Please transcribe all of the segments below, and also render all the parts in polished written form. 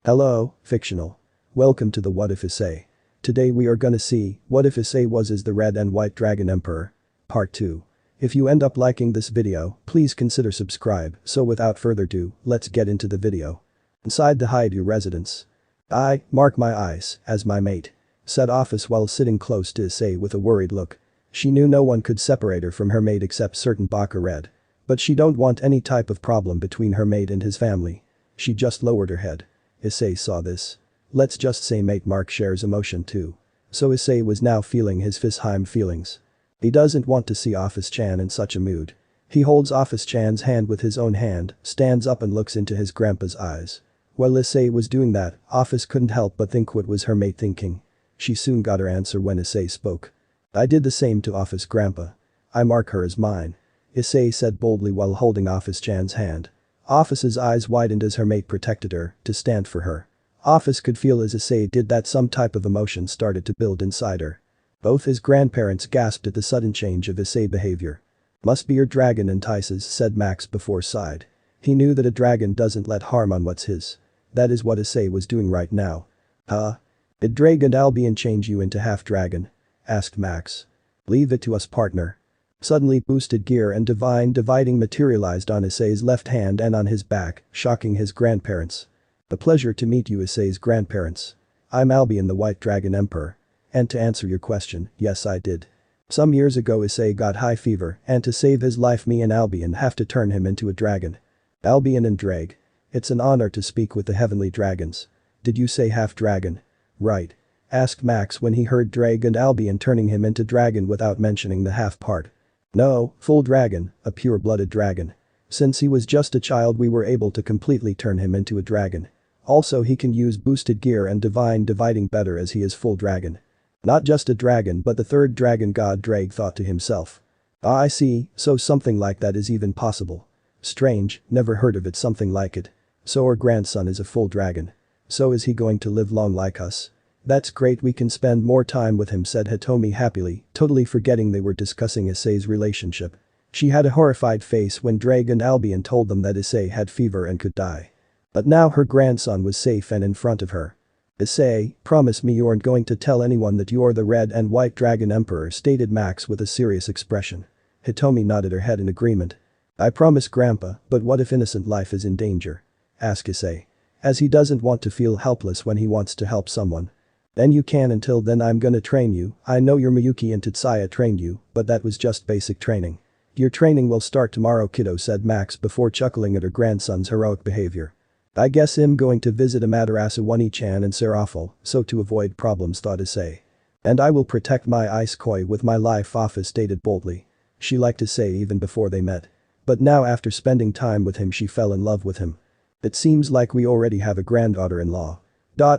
Hello, fictional. Welcome to the What If Issei. Today we are gonna see what if Issei was as the Red and White Dragon Emperor. Part 2. If you end up liking this video, please consider subscribe, so without further ado, let's get into the video. Inside the Hyoudou residence. I mark my eyes as my mate, said Office while sitting close to Issei with a worried look. She knew no one could separate her from her mate except certain Baka Red. But she don't want any type of problem between her mate and his family. She just lowered her head. Issei saw this. Let's just say mate Mark shares emotion too. So Issei was now feeling his Fisheim feelings. He doesn't want to see Office-chan in such a mood. He holds Office-chan's hand with his own hand, stands up and looks into his grandpa's eyes. While Issei was doing that, Office couldn't help but think what was her mate thinking. She soon got her answer when Issei spoke. I did the same to Office grandpa. I mark her as mine. Issei said boldly while holding Office-chan's hand. Office's eyes widened as her mate protected her, to stand for her. Office could feel as Issei did that some type of emotion started to build inside her. Both his grandparents gasped at the sudden change of Issei behavior. Must be your dragon entices, said Max before sighed. He knew that a dragon doesn't let harm on what's his. That is what Issei was doing right now. Did Ddraig and Albion change you into half-dragon? Asked Max. Leave it to us, partner. Suddenly boosted gear and divine dividing materialized on Issei's left hand and on his back, shocking his grandparents. A pleasure to meet you, Issei's grandparents. I'm Albion, the White Dragon Emperor. And to answer your question, yes I did. Some years ago Issei got high fever and to save his life me and Albion have to turn him into a dragon. Albion and Ddraig. It's an honor to speak with the heavenly dragons. Did you say half-dragon? Right. Asked Max when he heard Ddraig and Albion turning him into dragon without mentioning the half part. No, full dragon, a pure-blooded dragon. Since he was just a child we were able to completely turn him into a dragon. Also he can use boosted gear and divine dividing better as he is full dragon. Not just a dragon but the third dragon god, Ddraig thought to himself. I see, so something like that is even possible. Strange, never heard of it something like it. So our grandson is a full dragon. So is he going to live long like us? That's great, we can spend more time with him, said Hitomi happily, totally forgetting they were discussing Issei's relationship. She had a horrified face when Ddraig and Albion told them that Issei had fever and could die. But now her grandson was safe and in front of her. Issei, promise me you aren't going to tell anyone that you're the Red and White Dragon Emperor, stated Max with a serious expression. Hitomi nodded her head in agreement. I promise grandpa, but what if innocent life is in danger? Asked Issei. As he doesn't want to feel helpless when he wants to help someone. Then you can, until then I'm gonna train you. I know your Miyuki and Tetsuya trained you, but that was just basic training. Your training will start tomorrow, kiddo, said Max before chuckling at her grandson's heroic behavior. I guess I'm going to visit Amaterasu One-chan and Serafal, so to avoid problems, thought Issei. And I will protect my ice koi with my life, Office stated boldly. She liked Issei even before they met. But now after spending time with him she fell in love with him. It seems like we already have a granddaughter-in-law.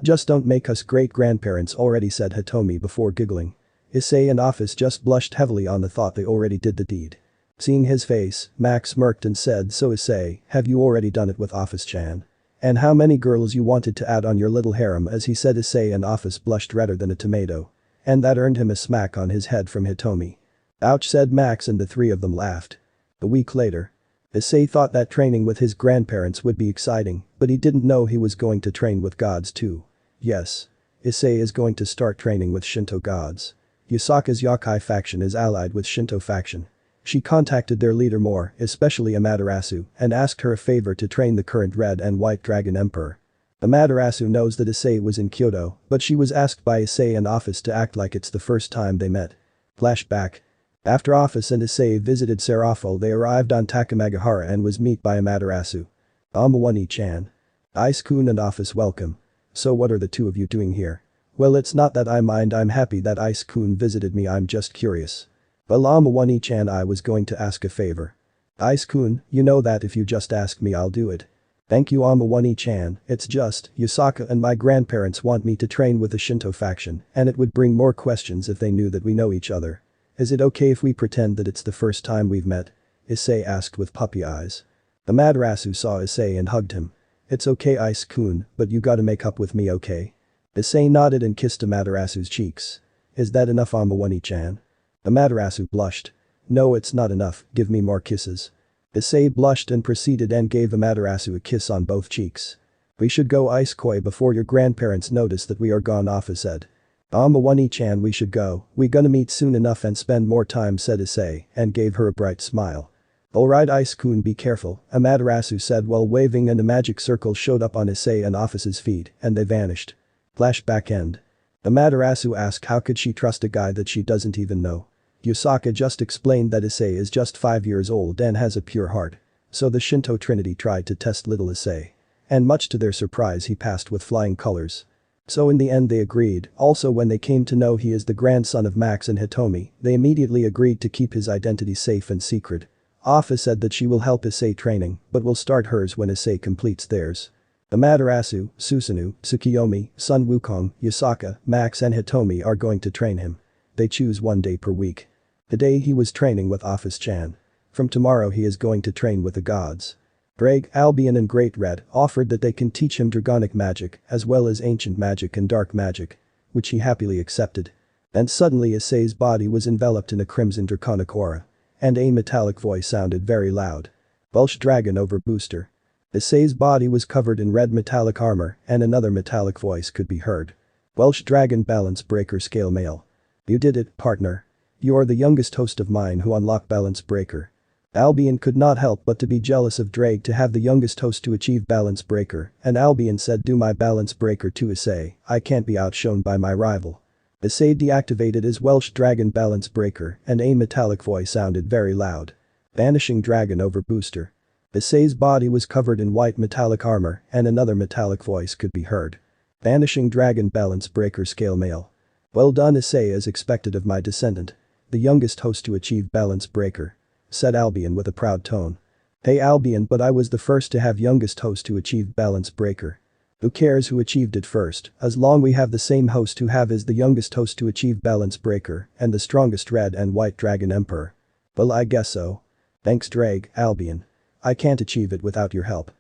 Just don't make us great-grandparents already, said Hitomi before giggling. Issei and Office just blushed heavily on the thought they already did the deed. Seeing his face, Max smirked and said, so Issei, have you already done it with Office-chan? And how many girls you wanted to add on your little harem? As he said, Issei and Office blushed redder than a tomato. And that earned him a smack on his head from Hitomi. Ouch, said Max, and the three of them laughed. A week later. Issei thought that training with his grandparents would be exciting, but he didn't know he was going to train with gods too. Yes. Issei is going to start training with Shinto gods. Yasaka's Yokai faction is allied with Shinto faction. She contacted their leader more, especially Amaterasu, and asked her a favor to train the current Red and White Dragon Emperor. Amaterasu knows that Issei was in Kyoto, but she was asked by Issei and Office to act like it's the first time they met. Flashback. After Office and Issei visited Serafal, they arrived on Takamagahara and was met by Amaterasu. One-chan. Ice-kun and Office welcome. So what are the two of you doing here? Well, it's not that I mind, I'm happy that Ice-kun visited me, I'm just curious. Well, One-chan, I was going to ask a favor. Ice-kun, you know that if you just ask me I'll do it. Thank you, One-chan, it's just, Yasaka and my grandparents want me to train with the Shinto faction and it would bring more questions if they knew that we know each other. Is it okay if we pretend that it's the first time we've met? Issei asked with puppy eyes. Amaterasu saw Issei and hugged him. It's okay, Ice-kun, but you gotta make up with me, okay? Issei nodded and kissed Amaterasu's cheeks. Is that enough, One-chan? Amaterasu blushed. No, it's not enough, give me more kisses. Issei blushed and proceeded and gave Amaterasu a kiss on both cheeks. We should go ice koi before your grandparents notice that we are gone, Afa said. Wani-chan, we should go, we gonna meet soon enough and spend more time, said Issei, and gave her a bright smile. Alright Ice-kun, be careful, Amaterasu said while waving, and a magic circle showed up on Issei and Office's feet, and they vanished. Flashback end. Amaterasu asked how could she trust a guy that she doesn't even know. Yusaka just explained that Issei is just 5 years old and has a pure heart. So the Shinto Trinity tried to test little Issei. And much to their surprise he passed with flying colors. So in the end they agreed. Also when they came to know he is the grandson of Max and Hitomi, they immediately agreed to keep his identity safe and secret. Afa said that she will help Issei training, but will start hers when Issei completes theirs. Amaterasu, Susanoo, Tsukiyomi, Sun Wukong, Yusaka, Max and Hitomi are going to train him. They choose 1 day per week. Today he was training with Office-chan. From tomorrow he is going to train with the gods. Ddraig, Albion and Great Red offered that they can teach him dragonic magic as well as ancient magic and dark magic, which he happily accepted. And suddenly Issei's body was enveloped in a crimson draconic aura. And a metallic voice sounded very loud. Welsh Dragon over Booster. Issei's body was covered in red metallic armor and another metallic voice could be heard. Welsh Dragon Balance Breaker Scale Male. You did it, partner. You are the youngest host of mine who unlocked Balance Breaker. Albion could not help but to be jealous of Ddraig to have the youngest host to achieve Balance Breaker, and Albion said, do my Balance Breaker to Issei, I can't be outshone by my rival. Issei deactivated his Welsh Dragon Balance Breaker and a metallic voice sounded very loud. Vanishing Dragon over Booster. Issei's body was covered in white metallic armor and another metallic voice could be heard. Vanishing Dragon Balance Breaker Scale Male. Well done Issei, as expected of my descendant. The youngest host to achieve Balance Breaker. Said Albion with a proud tone. Hey Albion, but I was the first to have youngest host to achieve Balance Breaker. Who cares who achieved it first, as long we have the same host who have is the youngest host to achieve Balance Breaker and the strongest red and white dragon emperor. Well I guess so. Thanks Ddraig, Albion. I can't achieve it without your help.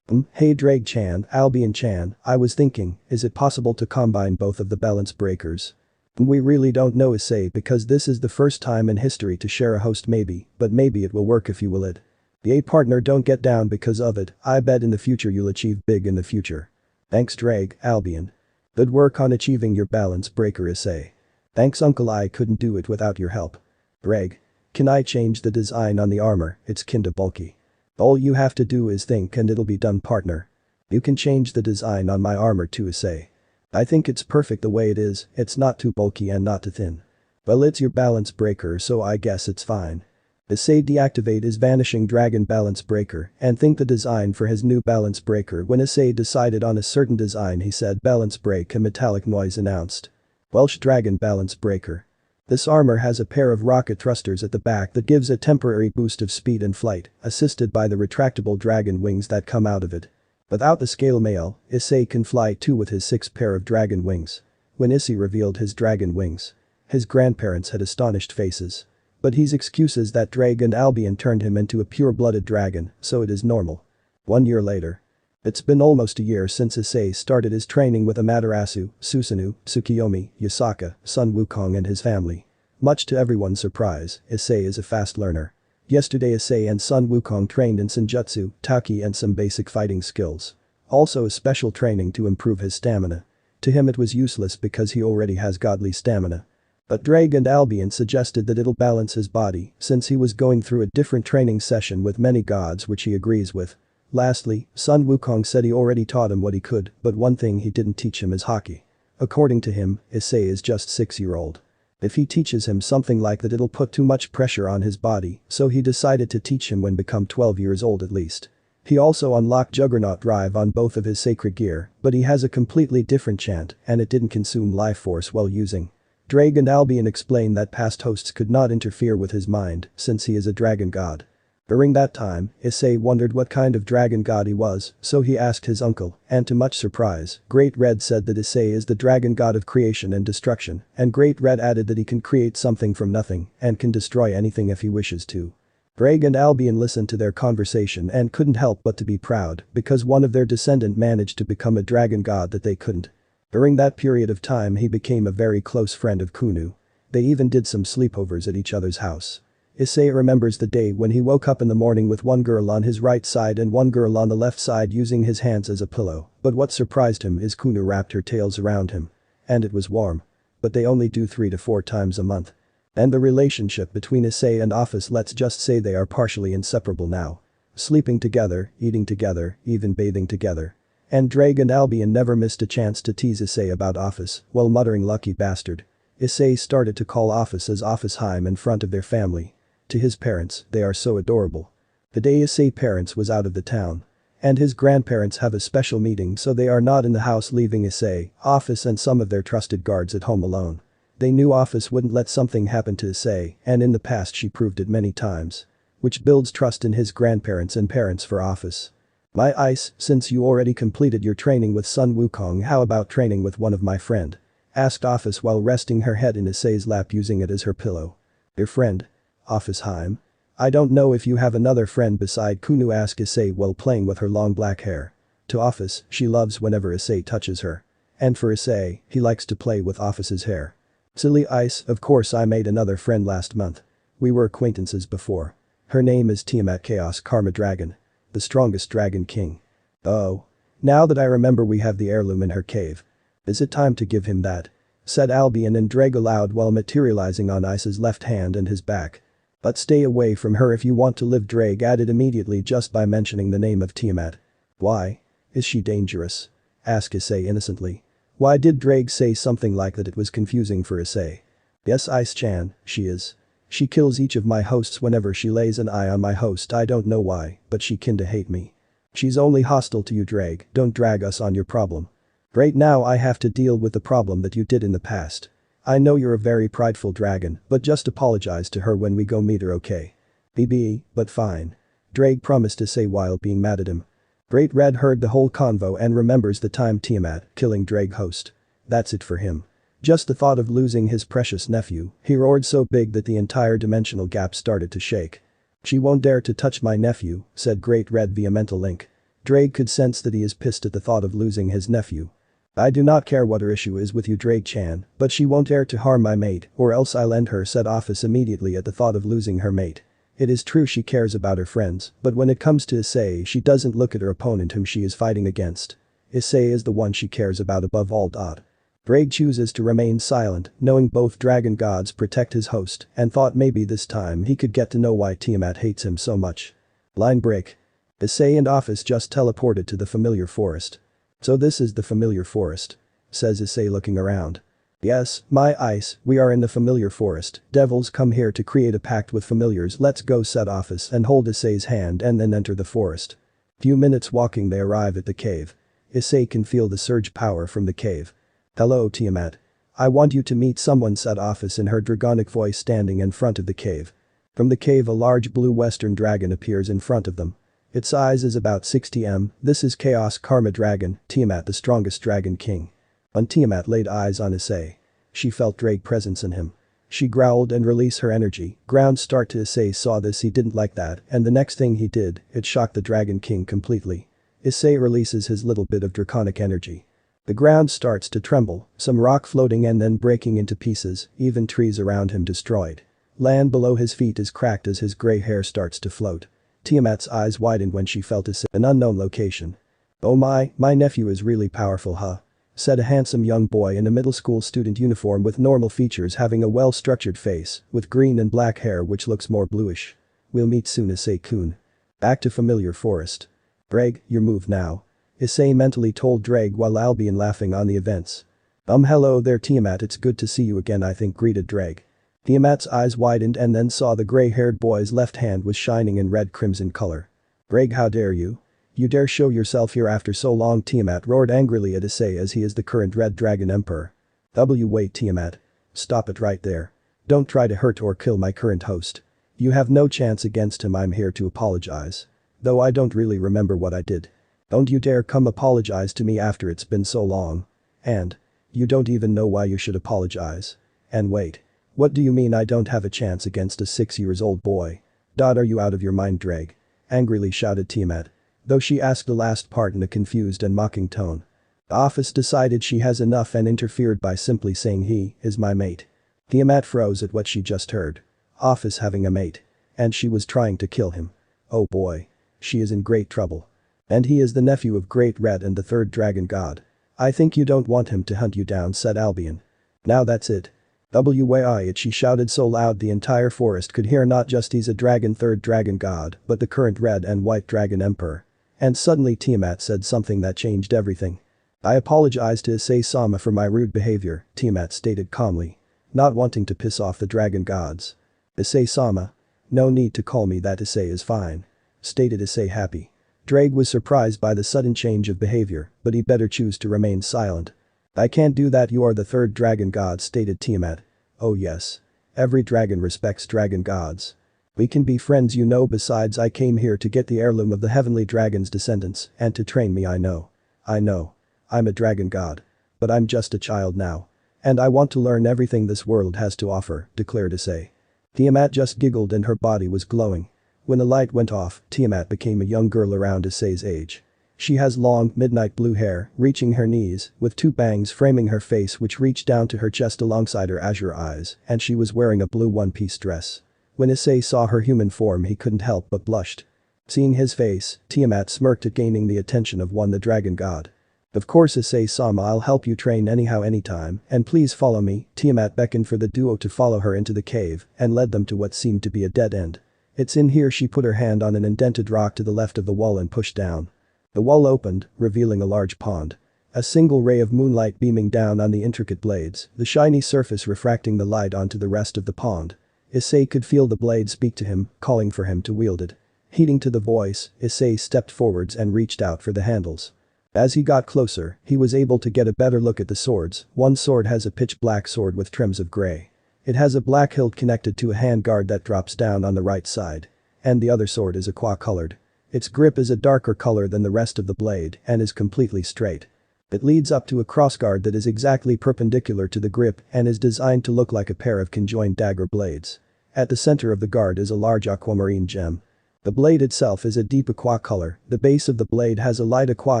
Hey Ddraig-chan, Albion-chan, I was thinking, is it possible to combine both of the Balance Breakers? We really don't know Issei because this is the first time in history to share a host maybe, but maybe it will work if you will it. Yay partner, don't get down because of it, I bet in the future you'll achieve big in the future. Thanks Ddraig, Albion. Good work on achieving your Balance Breaker Issei. Thanks uncle, I couldn't do it without your help. Ddraig. Can I change the design on the armor, it's kinda bulky. All you have to do is think and it'll be done partner. You can change the design on my armor too Issei. I think it's perfect the way it is, it's not too bulky and not too thin. Well it's your Balance Breaker so I guess it's fine. Issei deactivate his Vanishing Dragon Balance Breaker and think the design for his new Balance Breaker. When Issei decided on a certain design he said balance break, a metallic noise announced. Welsh Dragon Balance Breaker. This armor has a pair of rocket thrusters at the back that gives a temporary boost of speed and flight, assisted by the retractable dragon wings that come out of it. Without the scale mail, Issei can fly too with his 6 pair of dragon wings. When Issei revealed his dragon wings, his grandparents had astonished faces. But his excuse is that Ddraig and Albion turned him into a pure-blooded dragon, so it is normal. 1 year later. It's been almost a year since Issei started his training with Amaterasu, Susanoo, Tsukiyomi, Yusaka, Sun Wukong and his family. Much to everyone's surprise, Issei is a fast learner. Yesterday Issei and Sun Wukong trained in Senjutsu, Taki and some basic fighting skills. Also a special training to improve his stamina. To him it was useless because he already has godly stamina. But Ddraig and Albion suggested that it'll balance his body since he was going through a different training session with many gods, which he agrees with. Lastly, Sun Wukong said he already taught him what he could, but one thing he didn't teach him is hockey. According to him, Issei is just 6-year-old. If he teaches him something like that it'll put too much pressure on his body, so he decided to teach him when become 12 years old at least. He also unlocked Juggernaut Drive on both of his sacred gear, but he has a completely different chant and it didn't consume life force while using. Ddraig and Albion explained that past hosts could not interfere with his mind since he is a dragon god. During that time, Issei wondered what kind of dragon god he was, so he asked his uncle, and to much surprise, Great Red said that Issei is the dragon god of creation and destruction, and Great Red added that he can create something from nothing and can destroy anything if he wishes to. Ddraig and Albion listened to their conversation and couldn't help but to be proud because one of their descendant managed to become a dragon god that they couldn't. During that period of time he became a very close friend of Kunu. They even did some sleepovers at each other's house. Issei remembers the day when he woke up in the morning with one girl on his right side and one girl on the left side using his hands as a pillow, but what surprised him is Kuno wrapped her tails around him. And it was warm. But they only do 3 to 4 times a month. And the relationship between Isay and Office, let's just say they are partially inseparable now. Sleeping together, eating together, even bathing together. And Ddraig and Albion never missed a chance to tease Isay about Office, while muttering lucky bastard. Isay started to call Office as Office Heim in front of their family. To his parents, they are so adorable. The day Isay parents was out of the town. And his grandparents have a special meeting, so they are not in the house, leaving Isay, Office and some of their trusted guards at home alone. They knew Office wouldn't let something happen to Isay, and in the past she proved it many times. Which builds trust in his grandparents and parents for Office. My Ice, since you already completed your training with Sun Wukong, how about training with one of my friend? Asked Office while resting her head in Isay's lap using it as her pillow. Your friend? Office Heim? I don't know if you have another friend beside Kuno, asked Isay while playing with her long black hair. To Office, she loves whenever Isay touches her. And for Isay, he likes to play with Office's hair. Silly Ice, of course I made another friend last month. We were acquaintances before. Her name is Tiamat Chaos Karma Dragon. The strongest dragon king. Oh. Now that I remember, we have the heirloom in her cave. Is it time to give him that? Said Albion and Ddraig aloud while materializing on Ice's left hand and his back. But stay away from her if you want to live, Ddraig added immediately just by mentioning the name of Tiamat. Why? Is she dangerous? Asked Isay innocently. Why did Ddraig say something like that? It was confusing for Isay. Yes, Ice-chan, she is. She kills each of my hosts whenever she lays an eye on my host. I don't know why, but she kinda hate me. She's only hostile to you, Ddraig, don't drag us on your problem. Right now I have to deal with the problem that you did in the past. I know you're a very prideful dragon, but just apologize to her when we go meet her, okay? BB, but fine. Ddraig promised to say while being mad at him. Great Red heard the whole convo and remembers the time Tiamat killing Ddraig host. That's it for him. Just the thought of losing his precious nephew, he roared so big that the entire dimensional gap started to shake. She won't dare to touch my nephew, said Great Red vehemental link. Ddraig could sense that he is pissed at the thought of losing his nephew. I do not care what her issue is with you, Ddraig-chan, but she won't dare to harm my mate, or else I'll end her, said Office immediately at the thought of losing her mate. It is true she cares about her friends, but when it comes to Isay, she doesn't look at her opponent whom she is fighting against. Isay is the one she cares about above all. Ddraig chooses to remain silent, knowing both dragon gods protect his host, and thought maybe this time he could get to know why Tiamat hates him so much. Line break. Isay and Office just teleported to the familiar forest. So this is the familiar forest? Says Isay looking around. Yes, my Ice, we are in the familiar forest. Devils come here to create a pact with familiars. Let's go, said Office and hold Isay's hand and then enter the forest. Few minutes walking they arrive at the cave. Isay can feel the surge power from the cave. Hello, Tiamat. I want you to meet someone, said Office in her dragonic voice standing in front of the cave. From the cave a large blue western dragon appears in front of them. Its size is about 60 m. This is Chaos Karma Dragon, Tiamat the strongest dragon king. When Tiamat laid eyes on Isay, she felt Ddraig presence in him. She growled and released her energy. Ground start to Isay saw this, he didn't like that, and the next thing he did, it shocked the dragon king completely. Isay releases his little bit of draconic energy. The ground starts to tremble, some rock floating and then breaking into pieces, even trees around him destroyed. Land below his feet is cracked as his gray hair starts to float. Tiamat's eyes widened when she felt Isay in an unknown location. Oh my nephew is really powerful, huh? Said a handsome young boy in a middle school student uniform with normal features, having a well-structured face, with green and black hair which looks more bluish. We'll meet soon, Isay-kun. Back to familiar forest. Ddraig, your move now. Isay mentally told Ddraig while Albion laughing on the events. Hello there, Tiamat, it's good to see you again, I think, greeted Ddraig. Tiamat's eyes widened and then saw the gray-haired boy's left hand was shining in red-crimson color. Ddraig, how dare you? You dare show yourself here after so long? Tiamat roared angrily at Isay as he is the current Red Dragon Emperor. Wait, Tiamat. Stop it right there. Don't try to hurt or kill my current host. You have no chance against him. I'm here to apologize. Though I don't really remember what I did. Don't you dare come apologize to me after it's been so long. And you don't even know why you should apologize. And wait. What do you mean I don't have a chance against a 6-year-old boy? Are you out of your mind, Ddraig? Angrily shouted Tiamat. Though she asked the last part in a confused and mocking tone. The Office decided she has enough and interfered by simply saying he is my mate. Tiamat froze at what she just heard. Office having a mate. And she was trying to kill him. Oh boy. She is in great trouble. And he is the nephew of Great Red and the third dragon god. I think you don't want him to hunt you down, said Albion. Now that's it. She shouted so loud the entire forest could hear. Not just he's a dragon, third dragon god, but the current red and white dragon emperor. And suddenly Tiamat said something that changed everything. I apologize to Issei-sama for my rude behavior, Tiamat stated calmly. Not wanting to piss off the dragon gods. Issei-sama? No need to call me that, Isay is fine. Stated Isay happy. Ddraig was surprised by the sudden change of behavior, but he better choose to remain silent. I can't do that, you are the third dragon god, stated Tiamat. Oh yes. Every dragon respects dragon gods. We can be friends, you know, besides I came here to get the heirloom of the heavenly dragon's descendants and to train me. I know. I'm a dragon god. But I'm just a child now. And I want to learn everything this world has to offer, declared Isay. Tiamat just giggled and her body was glowing. When the light went off, Tiamat became a young girl around Isay's age. She has long, midnight blue hair, reaching her knees, with two bangs framing her face which reached down to her chest alongside her azure eyes, and she was wearing a blue one-piece dress. When Isay saw her human form he couldn't help but blushed. Seeing his face, Tiamat smirked at gaining the attention of the dragon god. Of course, Issei-sama, I'll help you train anyhow anytime, and please follow me. Tiamat beckoned for the duo to follow her into the cave and led them to what seemed to be a dead end. It's in here. She put her hand on an indented rock to the left of the wall and pushed down. The wall opened, revealing a large pond. A single ray of moonlight beaming down on the intricate blades, the shiny surface refracting the light onto the rest of the pond. Isay could feel the blade speak to him, calling for him to wield it. Heeding to the voice, Isay stepped forwards and reached out for the handles. As he got closer, he was able to get a better look at the swords. One sword has a pitch black sword with trims of grey. It has a black hilt connected to a handguard that drops down on the right side. And the other sword is aqua-colored. Its grip is a darker color than the rest of the blade and is completely straight. It leads up to a crossguard that is exactly perpendicular to the grip and is designed to look like a pair of conjoined dagger blades. At the center of the guard is a large aquamarine gem. The blade itself is a deep aqua color. The base of the blade has a light aqua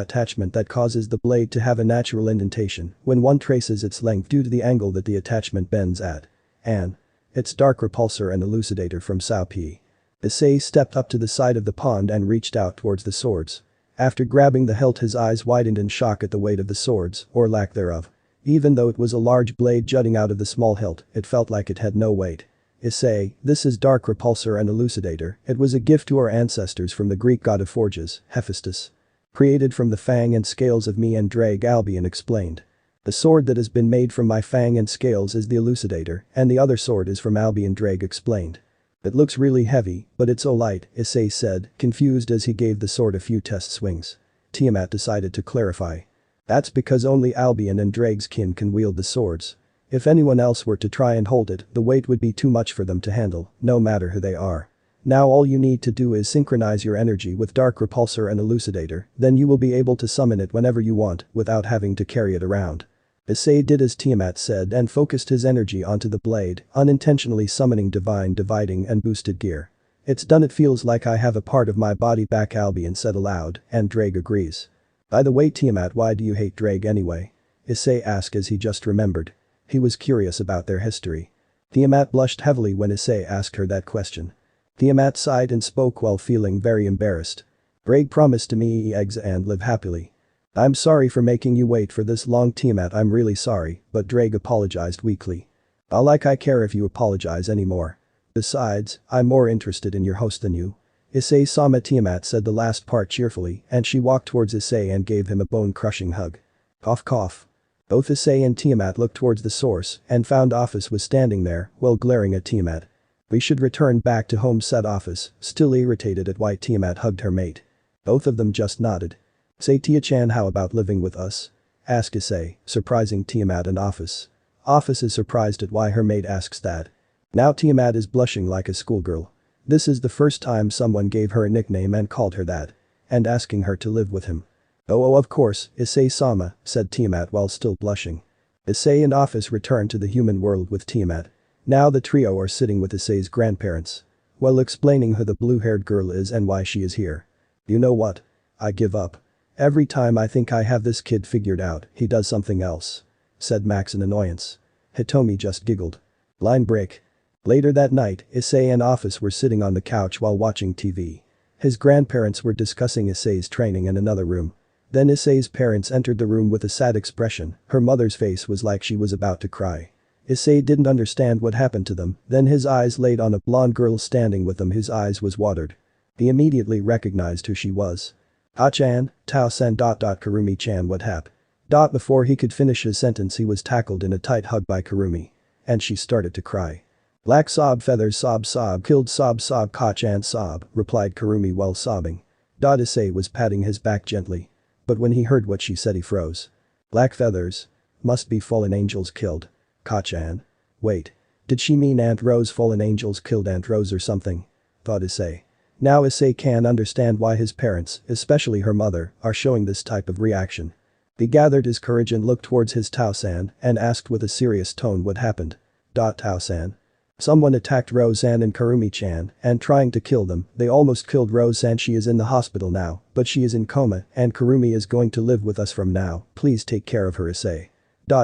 attachment that causes the blade to have a natural indentation when one traces its length due to the angle that the attachment bends at. And it's dark repulsor and elucidator from Sao P. Isay stepped up to the side of the pond and reached out towards the swords. After grabbing the hilt his eyes widened in shock at the weight of the swords, or lack thereof. Even though it was a large blade jutting out of the small hilt, it felt like it had no weight. Isay, this is dark repulsor and elucidator. It was a gift to our ancestors from the Greek god of forges, Hephaestus. Created from the fang and scales of me and Ddraig Albion explained. The sword that has been made from my fang and scales is the elucidator, and the other sword is from Albion, Ddraig explained. It looks really heavy, but it's so light, Isay said, confused as he gave the sword a few test swings. Tiamat decided to clarify. That's because only Albion and Draig's kin can wield the swords. If anyone else were to try and hold it, the weight would be too much for them to handle, no matter who they are. Now all you need to do is synchronize your energy with dark repulsor and elucidator, then you will be able to summon it whenever you want without having to carry it around. Isay did as Tiamat said and focused his energy onto the blade, unintentionally summoning divine dividing and boosted gear. It's done, it feels like I have a part of my body back, Albion said aloud, and Ddraig agrees. By the way, Tiamat, why do you hate Ddraig anyway? Isay asked as he just remembered. He was curious about their history. Tiamat blushed heavily when Isay asked her that question. Tiamat sighed and spoke while feeling very embarrassed. Ddraig promised to me eggs and live happily. I'm sorry for making you wait for this long, Tiamat, I'm really sorry, but Ddraig apologized weakly. All like I care if you apologize anymore. Besides, I'm more interested in your host than you. Issei-sama, Tiamat said the last part cheerfully and she walked towards Isay and gave him a bone-crushing hug. Cough cough. Both Isay and Tiamat looked towards the source and found Office was standing there while glaring at Tiamat. We should return back to home, said Office, still irritated at why Tiamat hugged her mate. Both of them just nodded. Say, Tia-chan, how about living with us? Asked Isay, surprising Tiamat and Office. Office is surprised at why her mate asks that. Now Tiamat is blushing like a schoolgirl. This is the first time someone gave her a nickname and called her that. And asking her to live with him. Oh, of course, Issei-sama, said Tiamat while still blushing. Isay and Office returned to the human world with Tiamat. Now the trio are sitting with Isay's grandparents. While explaining who the blue-haired girl is and why she is here. You know what? I give up. Every time I think I have this kid figured out, he does something else. Said Max in annoyance. Hitomi just giggled. Line break. Later that night, Issei and Office were sitting on the couch while watching TV. His grandparents were discussing Issei's training in another room. Then Issei's parents entered the room with a sad expression. Her mother's face was like she was about to cry. Issei didn't understand what happened to them, then his eyes laid on a blonde girl standing with them whose eyes was watered. He immediately recognized who she was. Ah-chan, Tao-san. Kurumi-chan, what hap? Before he could finish his sentence he was tackled in a tight hug by Kurumi. And she started to cry. Black sob feathers sob killed sob Ka-chan sob, replied Kurumi while sobbing. Issei was patting his back gently. But when he heard what she said he froze. Black feathers? Must be fallen angels killed. Ka-chan? Wait. Did she mean Aunt Rose? Fallen angels killed Aunt Rose or something? Thought Issei. Now Issei can understand why his parents, especially her mother, are showing this type of reaction. He gathered his courage and looked towards his Tao-san and asked with a serious tone what happened. Tao-san. Someone attacked Rose-san and Kurumi-chan and trying to kill them. They almost killed Rose-san. She is in the hospital now, but she is in coma and Kurumi is going to live with us from now. Please take care of her, Issei.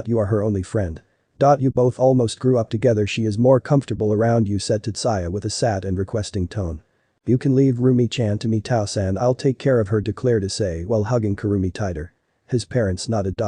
You are her only friend. You both almost grew up together. She is more comfortable around you, said Tetsuya with a sad and requesting tone. You can leave Rumi-chan to me, Tao-san. I'll take care of her, declared Issei while hugging Kurumi tighter. His parents nodded.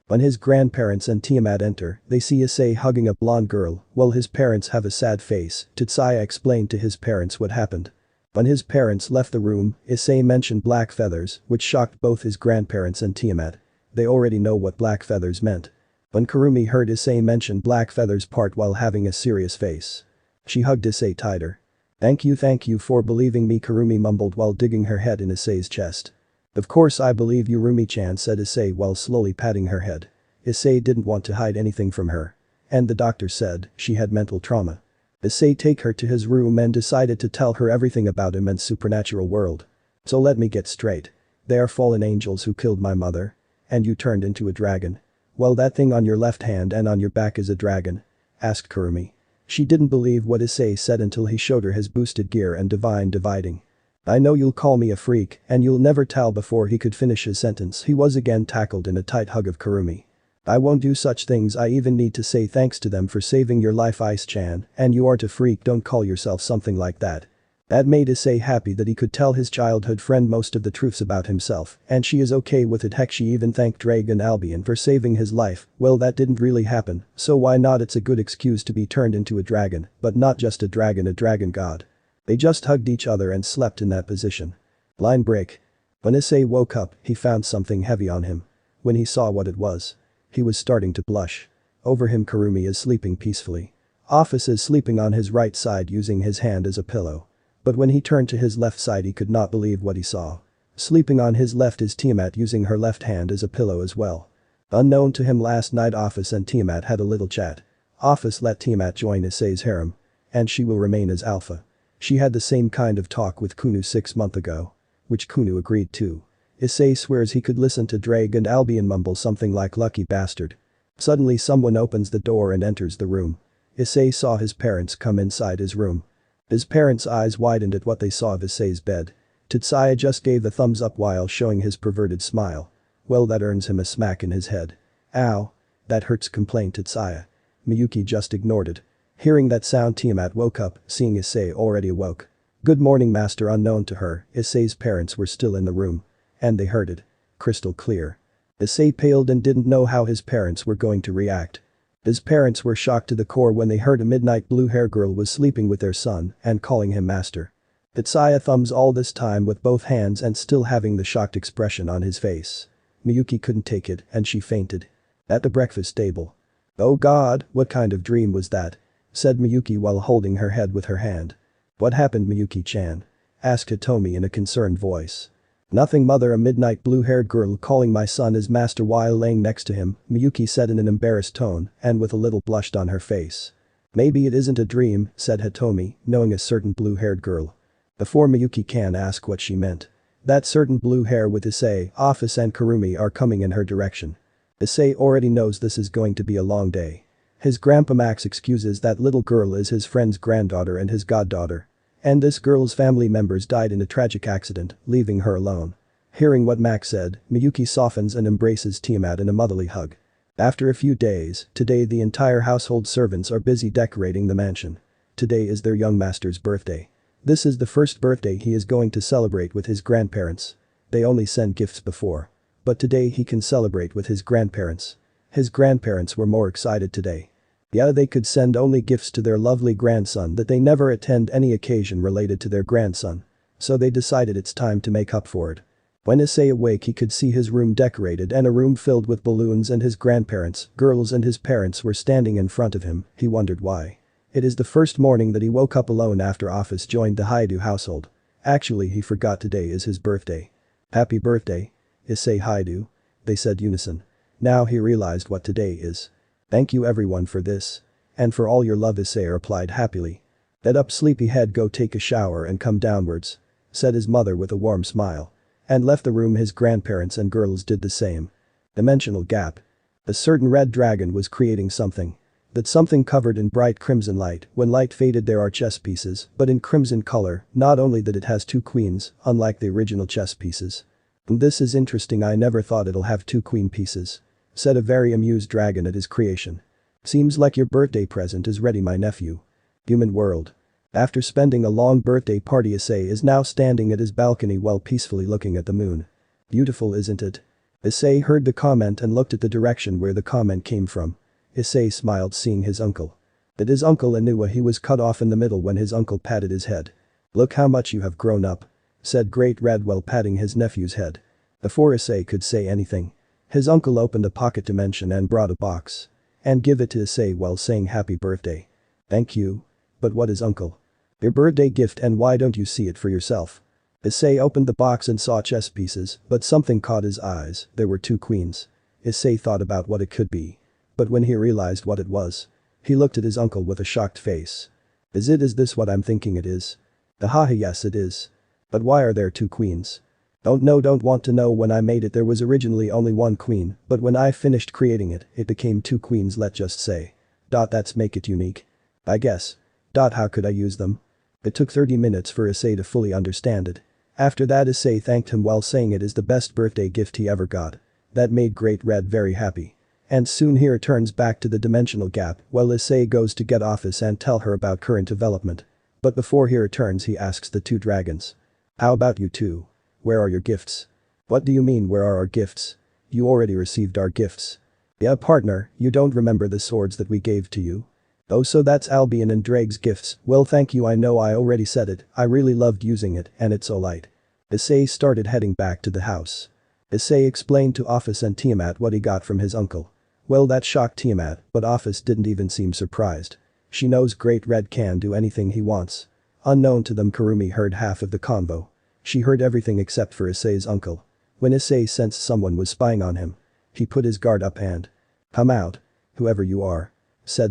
When his grandparents and Tiamat enter, they see Issei hugging a blonde girl, while his parents have a sad face. Tetsuya explained to his parents what happened. When his parents left the room, Issei mentioned black feathers, which shocked both his grandparents and Tiamat. They already know what black feathers meant. When Kurumi heard Issei mention black feathers part while having a serious face. She hugged Issei tighter. Thank you for believing me, Kurumi mumbled while digging her head in Issei's chest. Of course I believe you, Rumi-chan, said Issei while slowly patting her head. Issei didn't want to hide anything from her. And the doctor said she had mental trauma. Issei take her to his room and decided to tell her everything about him and supernatural world. So let me get straight. They are fallen angels who killed my mother. And you turned into a dragon. Well, that thing on your left hand and on your back is a dragon? Asked Kurumi. She didn't believe what Issei said until he showed her his boosted gear and divine dividing. I know you'll call me a freak and you'll never tell. Before he could finish his sentence he was again tackled in a tight hug of Kurumi. I won't do such things. I even need to say thanks to them for saving your life, Ice-chan, and you aren't a freak. Don't call yourself something like that. That made Issei happy that he could tell his childhood friend most of the truths about himself, and she is okay with it. Heck, she even thanked Ddraig and Albion for saving his life. Well, that didn't really happen, so why not? It's a good excuse to be turned into a dragon, but not just a dragon god. They just hugged each other and slept in that position. Line break. When Issei woke up, he found something heavy on him. When he saw what it was, he was starting to blush. Over him Kurumi is sleeping peacefully. Office is sleeping on his right side using his hand as a pillow. But when he turned to his left side he could not believe what he saw. Sleeping on his left is Tiamat using her left hand as a pillow as well. Unknown to him, last night Office and Tiamat had a little chat. Office let Tiamat join Issei's harem. And she will remain as alpha. She had the same kind of talk with Kunu 6 months ago. Which Kunu agreed to. Issei swears he could listen to Ddraig and Albion mumble something like lucky bastard. Suddenly someone opens the door and enters the room. Issei saw his parents come inside his room. His parents' eyes widened at what they saw of Issei's bed. Tetsuya just gave the thumbs up while showing his perverted smile. Well, that earns him a smack in his head. Ow. That hurts, complained Tetsuya. Miyuki just ignored it. Hearing that sound Tiamat woke up, seeing Issei already awoke. Good morning, master. Unknown to her, Issei's parents were still in the room. And they heard it. Crystal clear. Issei paled and didn't know how his parents were going to react. His parents were shocked to the core when they heard a midnight blue-hair girl was sleeping with their son and calling him master. Tetsuya thumbs all this time with both hands and still having the shocked expression on his face. Miyuki couldn't take it and she fainted. At the breakfast table. Oh god, what kind of dream was that? Said Miyuki while holding her head with her hand. What happened, Miyuki-chan? Asked Hitomi in a concerned voice. Nothing, mother. A midnight blue-haired girl calling my son as master while laying next to him, Miyuki said in an embarrassed tone and with a little blush on her face. Maybe it isn't a dream, said Hitomi, knowing a certain blue-haired girl. Before Miyuki can ask what she meant. That certain blue hair with Issei, Office and Kurumi are coming in her direction. Issei already knows this is going to be a long day. His grandpa Max excuses that little girl is his friend's granddaughter and his goddaughter. And this girl's family members died in a tragic accident, leaving her alone. Hearing what Max said, Miyuki softens and embraces Tiamat in a motherly hug. After a few days, today the entire household servants are busy decorating the mansion. Today is their young master's birthday. This is the first birthday he is going to celebrate with his grandparents. They only send gifts before. But today he can celebrate with his grandparents. His grandparents were more excited today. Yeah, they could send only gifts to their lovely grandson that they never attend any occasion related to their grandson. So they decided it's time to make up for it. When Issei awake he could see his room decorated and a room filled with balloons and his grandparents, girls and his parents were standing in front of him. He wondered why. It is the first morning that he woke up alone after office joined the Hyoudou household. Actually he forgot today is his birthday. Happy birthday, Issei Hyoudou, they said unison. Now he realized what today is. Thank you everyone for this. And for all your love, Isay replied happily. Let up sleepyhead, go take a shower and come downwards, said his mother with a warm smile. And left the room. His grandparents and girls did the same. Dimensional gap. A certain red dragon was creating something. That something covered in bright crimson light. When light faded there are chess pieces, but in crimson color, not only that it has 2 queens, unlike the original chess pieces. This is interesting, I never thought it'll have 2 queen pieces, said a very amused dragon at his creation. Seems like your birthday present is ready, my nephew. Human world. After spending a long birthday party, Isay is now standing at his balcony while peacefully looking at the moon. Beautiful, isn't it? Isay heard the comment and looked at the direction where the comment came from. Isay smiled seeing his uncle. That his uncle Anua, he was cut off in the middle when his uncle patted his head. Look how much you have grown up, said Great Red while patting his nephew's head. Before Isay could say anything, his uncle opened a pocket dimension and brought a box. And give it to Isay while saying happy birthday. Thank you. But what is uncle? Your birthday gift, and why don't you see it for yourself? Isay opened the box and saw chess pieces, but something caught his eyes. There were 2 queens. Isay thought about what it could be. But when he realized what it was, he looked at his uncle with a shocked face. Is this what I'm thinking it is? Haha, yes it is. But why are there 2 queens? Don't want to know. When I made it there was originally only 1 queen, but when I finished creating it, it became 2 queens, let's just say. That's make it unique. I guess. How could I use them? It took 30 minutes for Isay to fully understand it. After that Isay thanked him while saying it is the best birthday gift he ever got. That made Great Red very happy. And soon he returns back to the dimensional gap while Isay goes to get office and tell her about current development. But before he returns he asks the 2 dragons. How about you two? Where are your gifts? What do you mean where are our gifts? You already received our gifts. Yeah, partner, you don't remember the swords that we gave to you? Oh, so that's Albion and Ddraig's gifts. Well, thank you, I know I already said it, I really loved using it and it's so light. Isay started heading back to the house. Isay explained to Office and Tiamat what he got from his uncle. Well, that shocked Tiamat, but Office didn't even seem surprised. She knows Great Red can do anything he wants. Unknown to them, Kurumi heard half of the convo. She heard everything except for Isay's uncle. When Isay sensed someone was spying on him, he put his guard up and, come out, whoever you are,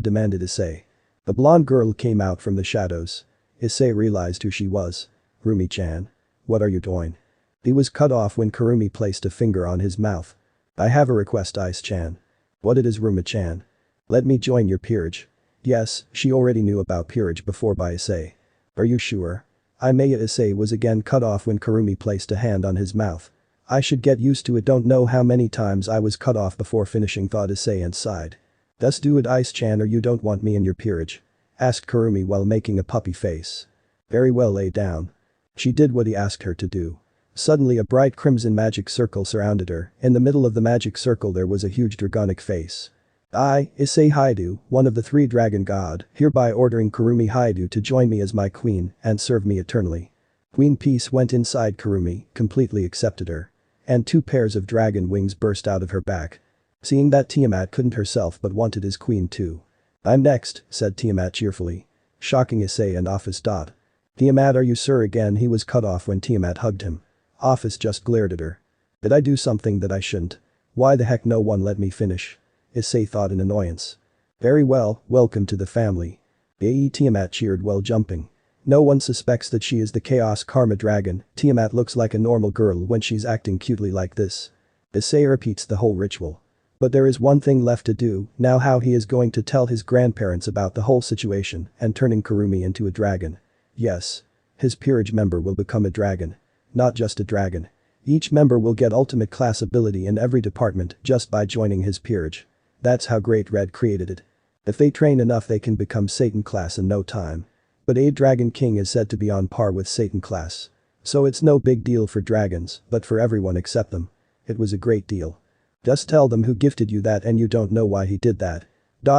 demanded Isay. The blonde girl came out from the shadows. Isay realized who she was. Kurumi-chan. What are you doing? He was cut off when Kurumi placed a finger on his mouth. I have a request, Ice-chan. What it is, Ruma-chan? Let me join your peerage. Yes, she already knew about peerage before by Isay. Are you sure? I may. Isay was again cut off when Kurumi placed a hand on his mouth. I should get used to it, don't know how many times I was cut off before finishing, thought Isay and sighed. Just do it, Ice-chan, or you don't want me in your peerage? Asked Kurumi while making a puppy face. Very well, lay down. She did what he asked her to do. Suddenly a bright crimson magic circle surrounded her. In the middle of the magic circle there was a huge dragonic face. I, Issei Hyoudou, one of the 3 dragon god, hereby ordering Kurumi Hyoudou to join me as my queen and serve me eternally. Queen Peace went inside Kurumi, completely accepted her. And 2 pairs of dragon wings burst out of her back. Seeing that, Tiamat couldn't herself but wanted his queen too. I'm next, said Tiamat cheerfully. Shocking Isay and Office. Tiamat, are you sure again? He was cut off when Tiamat hugged him. Office just glared at her. Did I do something that I shouldn't? Why the heck no one let me finish? Isay thought in annoyance. Very well, welcome to the family. Tiamat cheered while jumping. No one suspects that she is the Chaos Karma Dragon. Tiamat looks like a normal girl when she's acting cutely like this. Isay repeats the whole ritual. But there is one thing left to do, now how he is going to tell his grandparents about the whole situation and turning Kurumi into a dragon. Yes. His peerage member will become a dragon. Not just a dragon. Each member will get ultimate class ability in every department just by joining his peerage. That's how Great Red created it. If they train enough they can become Satan class in no time. But a dragon king is said to be on par with Satan class. So it's no big deal for dragons, but for everyone except them. It was a great deal. Just tell them who gifted you that and you don't know why he did that.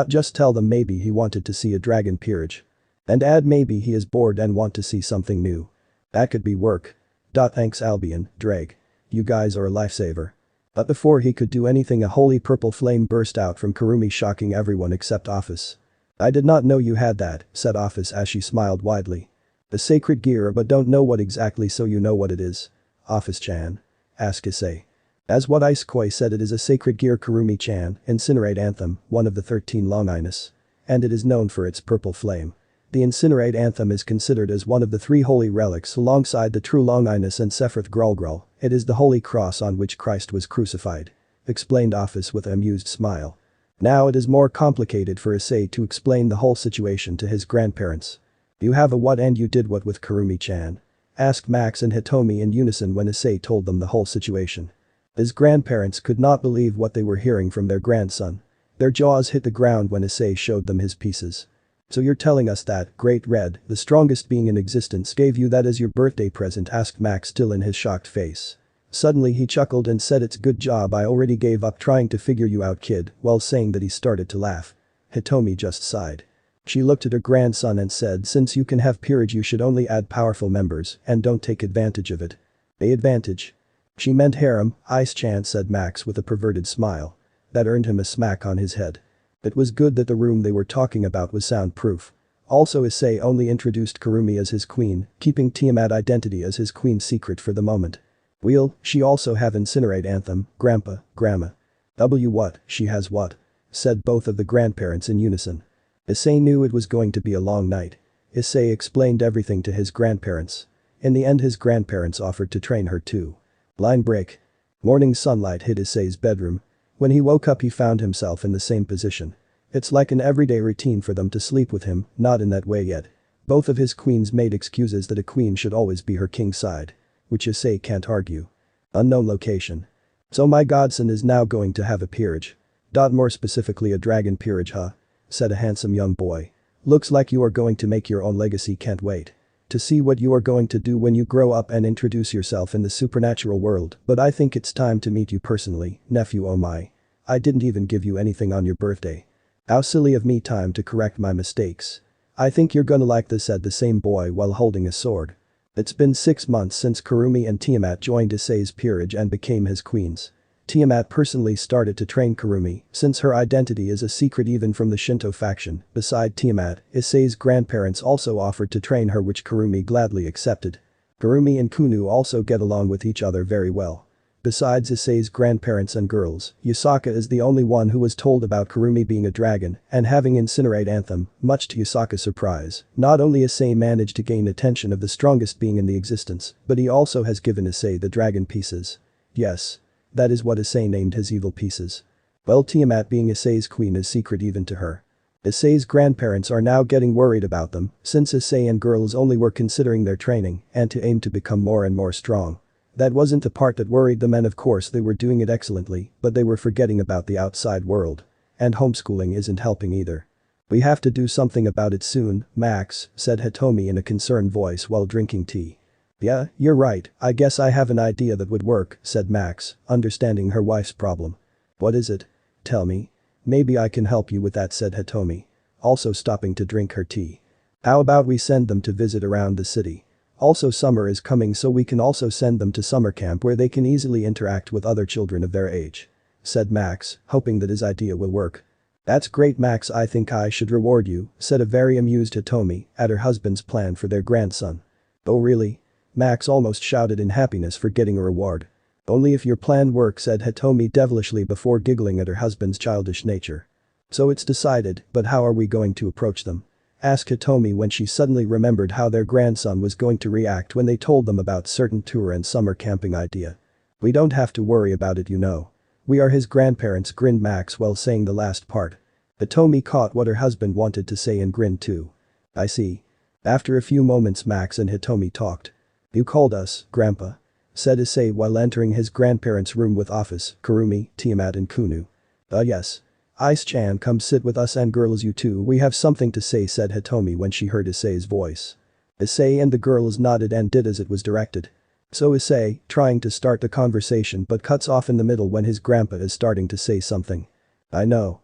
Just tell them maybe he wanted to see a dragon peerage. And add maybe he is bored and want to see something new. That could be work. Thanks Albion, Ddraig. You guys are a lifesaver. But before he could do anything, a holy purple flame burst out from Kurumi, shocking everyone except Office. I did not know you had that, said Office as she smiled widely. The sacred gear, but don't know what exactly, so you know what it is. Office-chan. Asked Issei. As what Isekoi said, it is a sacred gear, Kurumi-chan, Incinerate Anthem, one of the 13 Longinus. And it is known for its purple flame. The Incinerate Anthem is considered as one of the 3 holy relics alongside the true Longinus and Sephiroth Grulgrul. It is the holy cross on which Christ was crucified. Explained Office with an amused smile. Now it is more complicated for Issei to explain the whole situation to his grandparents. You have a what and you did what with Kurumi-chan? Asked Max and Hitomi in unison when Issei told them the whole situation. His grandparents could not believe what they were hearing from their grandson. Their jaws hit the ground when Issei showed them his pieces. So you're telling us that Great Red, the strongest being in existence, gave you that as your birthday present? Asked Max, still in his shocked face. Suddenly he chuckled and said, it's good job, I already gave up trying to figure you out, kid, while saying that he started to laugh. Hitomi just sighed. She looked at her grandson and said, since you can have peerage you should only add powerful members and don't take advantage of it. The advantage? She meant harem, Ice-chan, said Max with a perverted smile. That earned him a smack on his head. It was good that the room they were talking about was soundproof. Also Issei only introduced Kurumi as his queen, keeping Tiamat identity as his queen's secret for the moment. Will she also have Incinerate Anthem, Grandpa, Grandma? What, she has what? Said both of the grandparents in unison. Issei knew it was going to be a long night. Issei explained everything to his grandparents. In the end his grandparents offered to train her too. Line break. Morning sunlight hit Issei's bedroom. When he woke up he found himself in the same position. It's like an everyday routine for them to sleep with him, not in that way yet. Both of his queens made excuses that a queen should always be her king's side. Which Issei can't argue. Unknown location. So my godson is now going to have a peerage. More specifically a dragon peerage, huh? Said a handsome young boy. Looks like you are going to make your own legacy, can't wait to see what you are going to do when you grow up and introduce yourself in the supernatural world, but I think it's time to meet you personally, nephew. Oh my. I didn't even give you anything on your birthday. How silly of me, time to correct my mistakes. I think you're gonna like this, said the same boy while holding a sword. It's been 6 months since Kurumi and Tiamat joined Issei's peerage and became his queens. Tiamat personally started to train Kurumi, since her identity is a secret even from the Shinto faction. Beside Tiamat, Issei's grandparents also offered to train her, which Kurumi gladly accepted. Kurumi and Kunu also get along with each other very well. Besides Issei's grandparents and girls, Yusaka is the only one who was told about Kurumi being a dragon and having Incinerate Anthem, much to Yusaka's surprise. Not only Issei managed to gain attention of the strongest being in the existence, but he also has given Issei the dragon pieces. Yes. That is what Issei named his evil pieces. Well, Tiamat being Issei's queen is secret even to her. Issei's grandparents are now getting worried about them, since Issei and girls only were considering their training and to aim to become more and more strong. That wasn't the part that worried them, and of course they were doing it excellently, but they were forgetting about the outside world. And homeschooling isn't helping either. We have to do something about it soon, Max, said Hitomi in a concerned voice while drinking tea. Yeah, you're right, I guess I have an idea that would work, said Max, understanding her wife's problem. What is it? Tell me. Maybe I can help you with that, said Hitomi. Also stopping to drink her tea. How about we send them to visit around the city? Also summer is coming, so we can also send them to summer camp where they can easily interact with other children of their age. Said Max, hoping that his idea will work. That's great, Max, I think I should reward you, said a very amused Hitomi at her husband's plan for their grandson. Oh really? Max almost shouted in happiness for getting a reward. Only if your plan works, said Hitomi devilishly before giggling at her husband's childish nature. So it's decided, but how are we going to approach them? Asked Hitomi when she suddenly remembered how their grandson was going to react when they told them about certain tour and summer camping idea. We don't have to worry about it, you know. We are his grandparents, grinned Max while saying the last part. Hitomi caught what her husband wanted to say and grinned too. I see. After a few moments Max and Hitomi talked. You called us, Grandpa? Said Issei while entering his grandparents' room with Office, Kurumi, Tiamat and Kunu. Yes. Ice-chan, come sit with us, and girls you too, we have something to say, said Hitomi when she heard Issei's voice. Issei and the girls nodded and did as it was directed. So Issei, trying to start the conversation but cuts off in the middle when his grandpa is starting to say something. I know.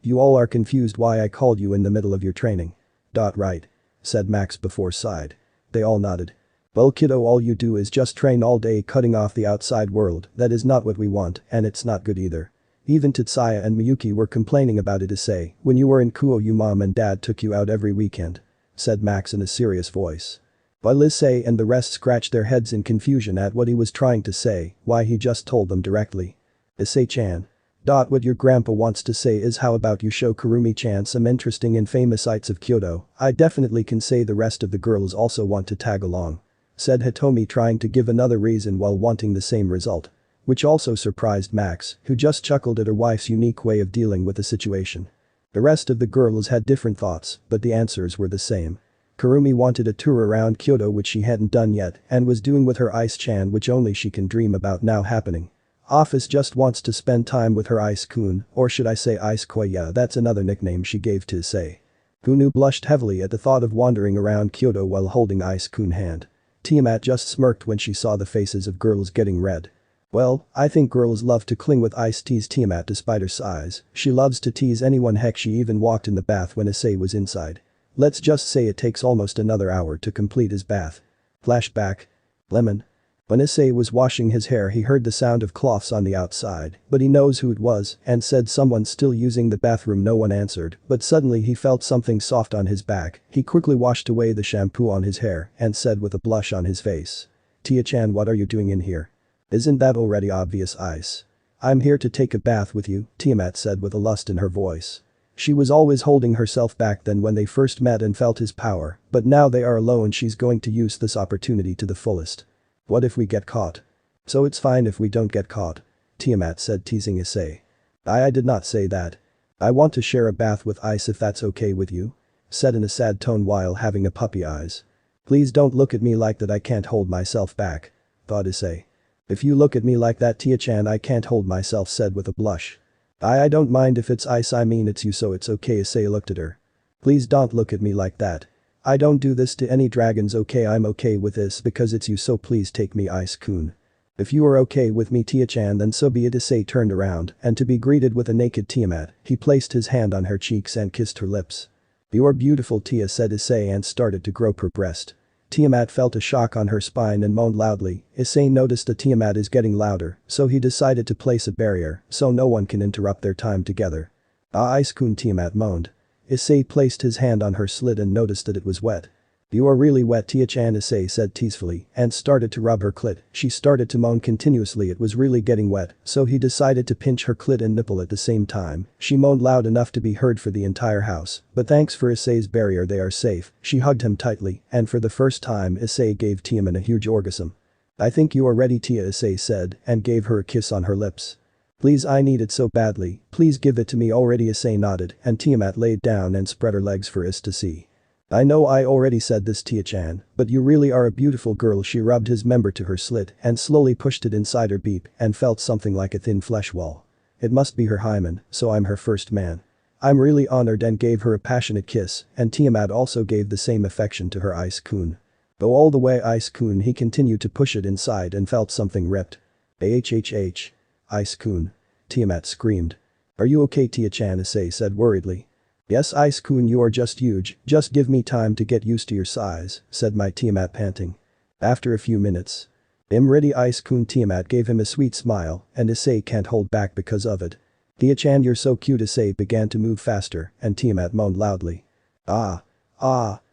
You all are confused why I called you in the middle of your training. Right. Said Max before sighed. They all nodded. Well kiddo, all you do is just train all day cutting off the outside world, that is not what we want and it's not good either. Even Tetsuya and Miyuki were complaining about it. Issei, when you were in Kuo your mom and dad took you out every weekend. Said Max in a serious voice. While Issei and the rest scratched their heads in confusion at what he was trying to say, why he just told them directly. Issei-chan. What your grandpa wants to say is, how about you show Kurumi-chan some interesting and famous sites of Kyoto? I definitely can say the rest of the girls also want to tag along. Said Hitomi, trying to give another reason while wanting the same result. Which also surprised Max, who just chuckled at her wife's unique way of dealing with the situation. The rest of the girls had different thoughts, but the answers were the same. Kurumi wanted a tour around Kyoto, which she hadn't done yet, and was doing with her Ice-chan, which only she can dream about now happening. Office just wants to spend time with her Ice-kun, or should I say Ice-koya, that's another nickname she gave to Issei. Gunu blushed heavily at the thought of wandering around Kyoto while holding Ice-kun's hand. Tiamat just smirked when she saw the faces of girls getting red. Well, I think girls love to cling with Ice, teased Tiamat despite her size. She loves to tease anyone, heck she even walked in the bath when Issei was inside. Let's just say it takes almost another hour to complete his bath. Flashback. Lemon. When Issei was washing his hair he heard the sound of cloths on the outside, but he knows who it was and said someone's still using the bathroom. No one answered, but suddenly he felt something soft on his back. He quickly washed away the shampoo on his hair and said with a blush on his face. Tia-chan, what are you doing in here? Isn't that already obvious, Ice? I'm here to take a bath with you, Tiamat said with a lust in her voice. She was always holding herself back then when they first met and felt his power, but now they are alone she's going to use this opportunity to the fullest. What if we get caught? So it's fine if we don't get caught. Tiamat said, teasing Issei. I did not say that. I want to share a bath with Ice if that's okay with you. Said in a sad tone while having a puppy eyes. Please don't look at me like that, I can't hold myself back. Thought Issei. If you look at me like that, Tia-chan, I can't hold myself, said with a blush. I don't mind if it's Ice, I mean it's you, so it's okay. Issei looked at her. Please don't look at me like that. I don't do this to any dragons, okay? I'm okay with this because it's you, so please take me, Ice-kun. If you are okay with me, Tia-chan, then so be it. Issei turned around and to be greeted with a naked Tiamat, he placed his hand on her cheeks and kissed her lips. You're beautiful, Tia, said Issei and started to grope her breast. Tiamat felt a shock on her spine and moaned loudly. Issei noticed that Tiamat is getting louder, so he decided to place a barrier so no one can interrupt their time together. Ice-kun, Tiamat moaned. Issei placed his hand on her slit and noticed that it was wet. You are really wet, Tia-chan, Issei said teasfully and started to rub her clit. She started to moan continuously, it was really getting wet, so he decided to pinch her clit and nipple at the same time. She moaned loud enough to be heard for the entire house, but thanks for Issei's barrier they are safe. She hugged him tightly and for the first time Issei gave Tiamat a huge orgasm. I think you are ready, Tia, Issei said and gave her a kiss on her lips. Please, I need it so badly, please give it to me already, Issei nodded and Tiamat laid down and spread her legs for Is to see. I know I already said this, Tia-chan, but you really are a beautiful girl. She rubbed his member to her slit and slowly pushed it inside her beep and felt something like a thin flesh wall. It must be her hymen, so I'm her first man. I'm really honored, and gave her a passionate kiss and Tiamat also gave the same affection to her Ice-kun. Though all the way Ice-kun he continued to push it inside and felt something ripped. Ahhh. Ice-kun. Tiamat screamed. Are you okay, Tia-chan, Issei said worriedly. Yes, Ice-kun, you are just huge, just give me time to get used to your size, said my Tiamat panting. After a few minutes. I'm ready, Ice-kun. Tiamat gave him a sweet smile and Issei can't hold back because of it. Tia-chan, you're so cute. Issei began to move faster and Tiamat moaned loudly. Ice-kun,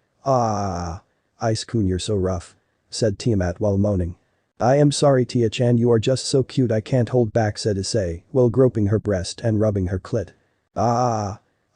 you're so rough. Said Tiamat while moaning. I am sorry, Tia-chan, you are just so cute, I can't hold back, said Issei while groping her breast and rubbing her clit.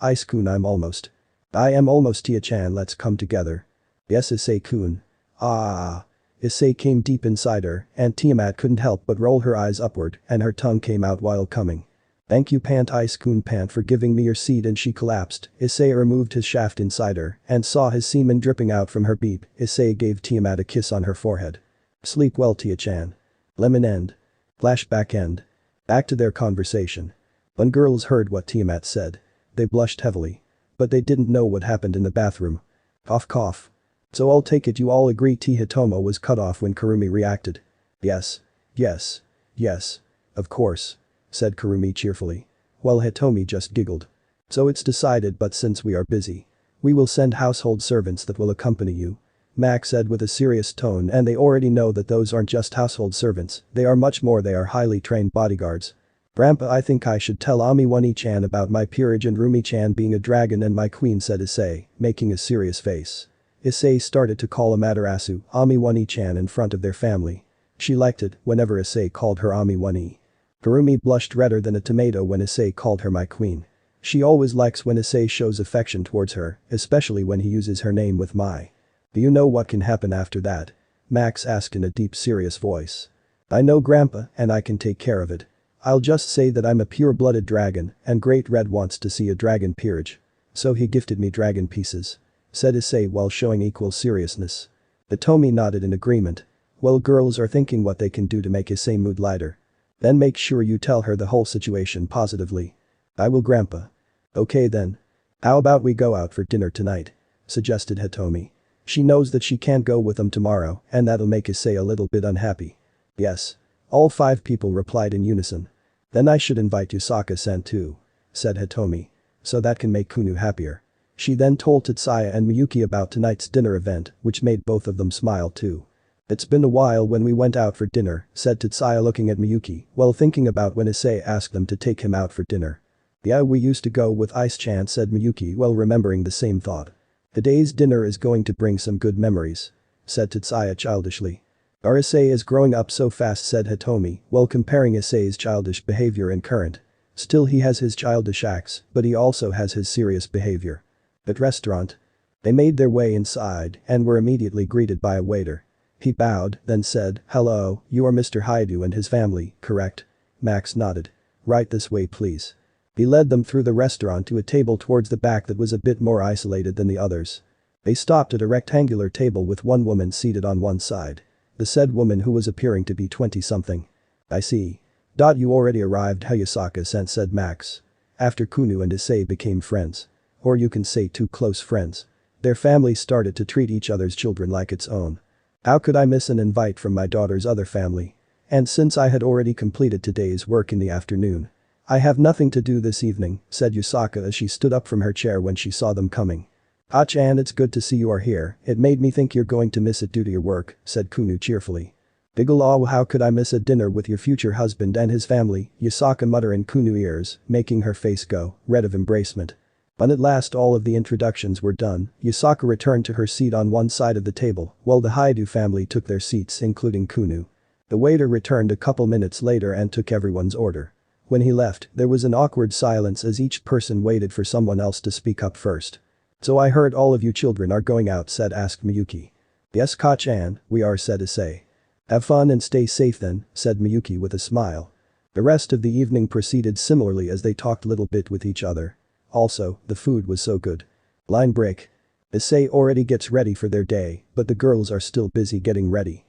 Ice-kun, I am almost, Tia-chan, let's come together. Yes, Issei-kun. Issei came deep inside her and Tiamat couldn't help but roll her eyes upward and her tongue came out while coming. Thank you, Ice-kun, for giving me your seed, and she collapsed. Issei removed his shaft inside her and saw his semen dripping out from her beep. Issei gave Tiamat a kiss on her forehead. Sleep well, Tia-chan. Lemon end. Flashback end. Back to their conversation. When girls heard what Tiamat said, they blushed heavily. But they didn't know what happened in the bathroom. Cough cough. So I'll take it you all agree Hitomo was cut off when Kurumi reacted. Yes. Yes. Yes. Of course. Said Kurumi cheerfully. While Hitomi just giggled. So it's decided, but since we are busy, we will send household servants that will accompany you. Max said with a serious tone, and they already know that those aren't just household servants, they are much more, they are highly trained bodyguards. Grandpa, I think I should tell Amiwani-chan about my peerage and Rumi-chan being a dragon and my queen, said Issei, making a serious face. Issei started to call Amaterasu Amiwani-chan in front of their family. She liked it whenever Issei called her Amiwani. Kurumi blushed redder than a tomato when Issei called her my queen. She always likes when Issei shows affection towards her, especially when he uses her name with my. Do you know what can happen after that? Max asked in a deep serious voice. I know, Grandpa, and I can take care of it. I'll just say that I'm a pure-blooded dragon and Great Red wants to see a dragon peerage. So he gifted me dragon pieces. Said Issei while showing equal seriousness. Hitomi nodded in agreement. Well, girls are thinking what they can do to make Issei mood lighter. Then make sure you tell her the whole situation positively. I will, Grandpa. Okay then. How about we go out for dinner tonight? Suggested Hitomi. She knows that she can't go with them tomorrow and that'll make Issei a little bit unhappy. Yes. All 5 people replied in unison. Then I should invite Yusaka-san too. Said Hitomi. So that can make Kunu happier. She then told Tatsuya and Miyuki about tonight's dinner event, which made both of them smile too. It's been a while when we went out for dinner, said Tatsuya looking at Miyuki while thinking about when Issei asked them to take him out for dinner. Yeah, we used to go with Ice-chan, said Miyuki while remembering the same thought. Today's dinner is going to bring some good memories. Said Tatsuya childishly. Our Issei is growing up so fast, said Hitomi while comparing Issei's childish behavior and current. Still, he has his childish acts, but he also has his serious behavior. At restaurant. They made their way inside and were immediately greeted by a waiter. He bowed, then said, hello, you are Mr. Hyoudou and his family, correct? Max nodded. Right this way please. He led them through the restaurant to a table towards the back that was a bit more isolated than the others. They stopped at a rectangular table with one woman seated on one side. The said woman who was appearing to be 20-something. I see. You already arrived, Hayasaka-san, said Max. After Kunu and Issei became friends. Or you can say 2 close friends. Their families started to treat each other's children like its own. How could I miss an invite from my daughter's other family? And since I had already completed today's work in the afternoon, I have nothing to do this evening, said Yusaka as she stood up from her chair when she saw them coming. Ah-chan, it's good to see you are here, it made me think you're going to miss it due to your work, said Kunu cheerfully. Bigelow, how could I miss a dinner with your future husband and his family, Yusaka muttered in Kunu's ears, making her face go red of embracement. When at last all of the introductions were done, Yusaka returned to her seat on one side of the table while the Hyoudou family took their seats, including Kunu. The waiter returned a couple minutes later and took everyone's order. When he left, there was an awkward silence as each person waited for someone else to speak up first. So I heard all of you children are going out, asked Miyuki. Yes, Ka-chan, we are, said Issei. Have fun and stay safe then, said Miyuki with a smile. The rest of the evening proceeded similarly as they talked little bit with each other. Also, the food was so good. Line break. Issei already gets ready for their day, but the girls are still busy getting ready.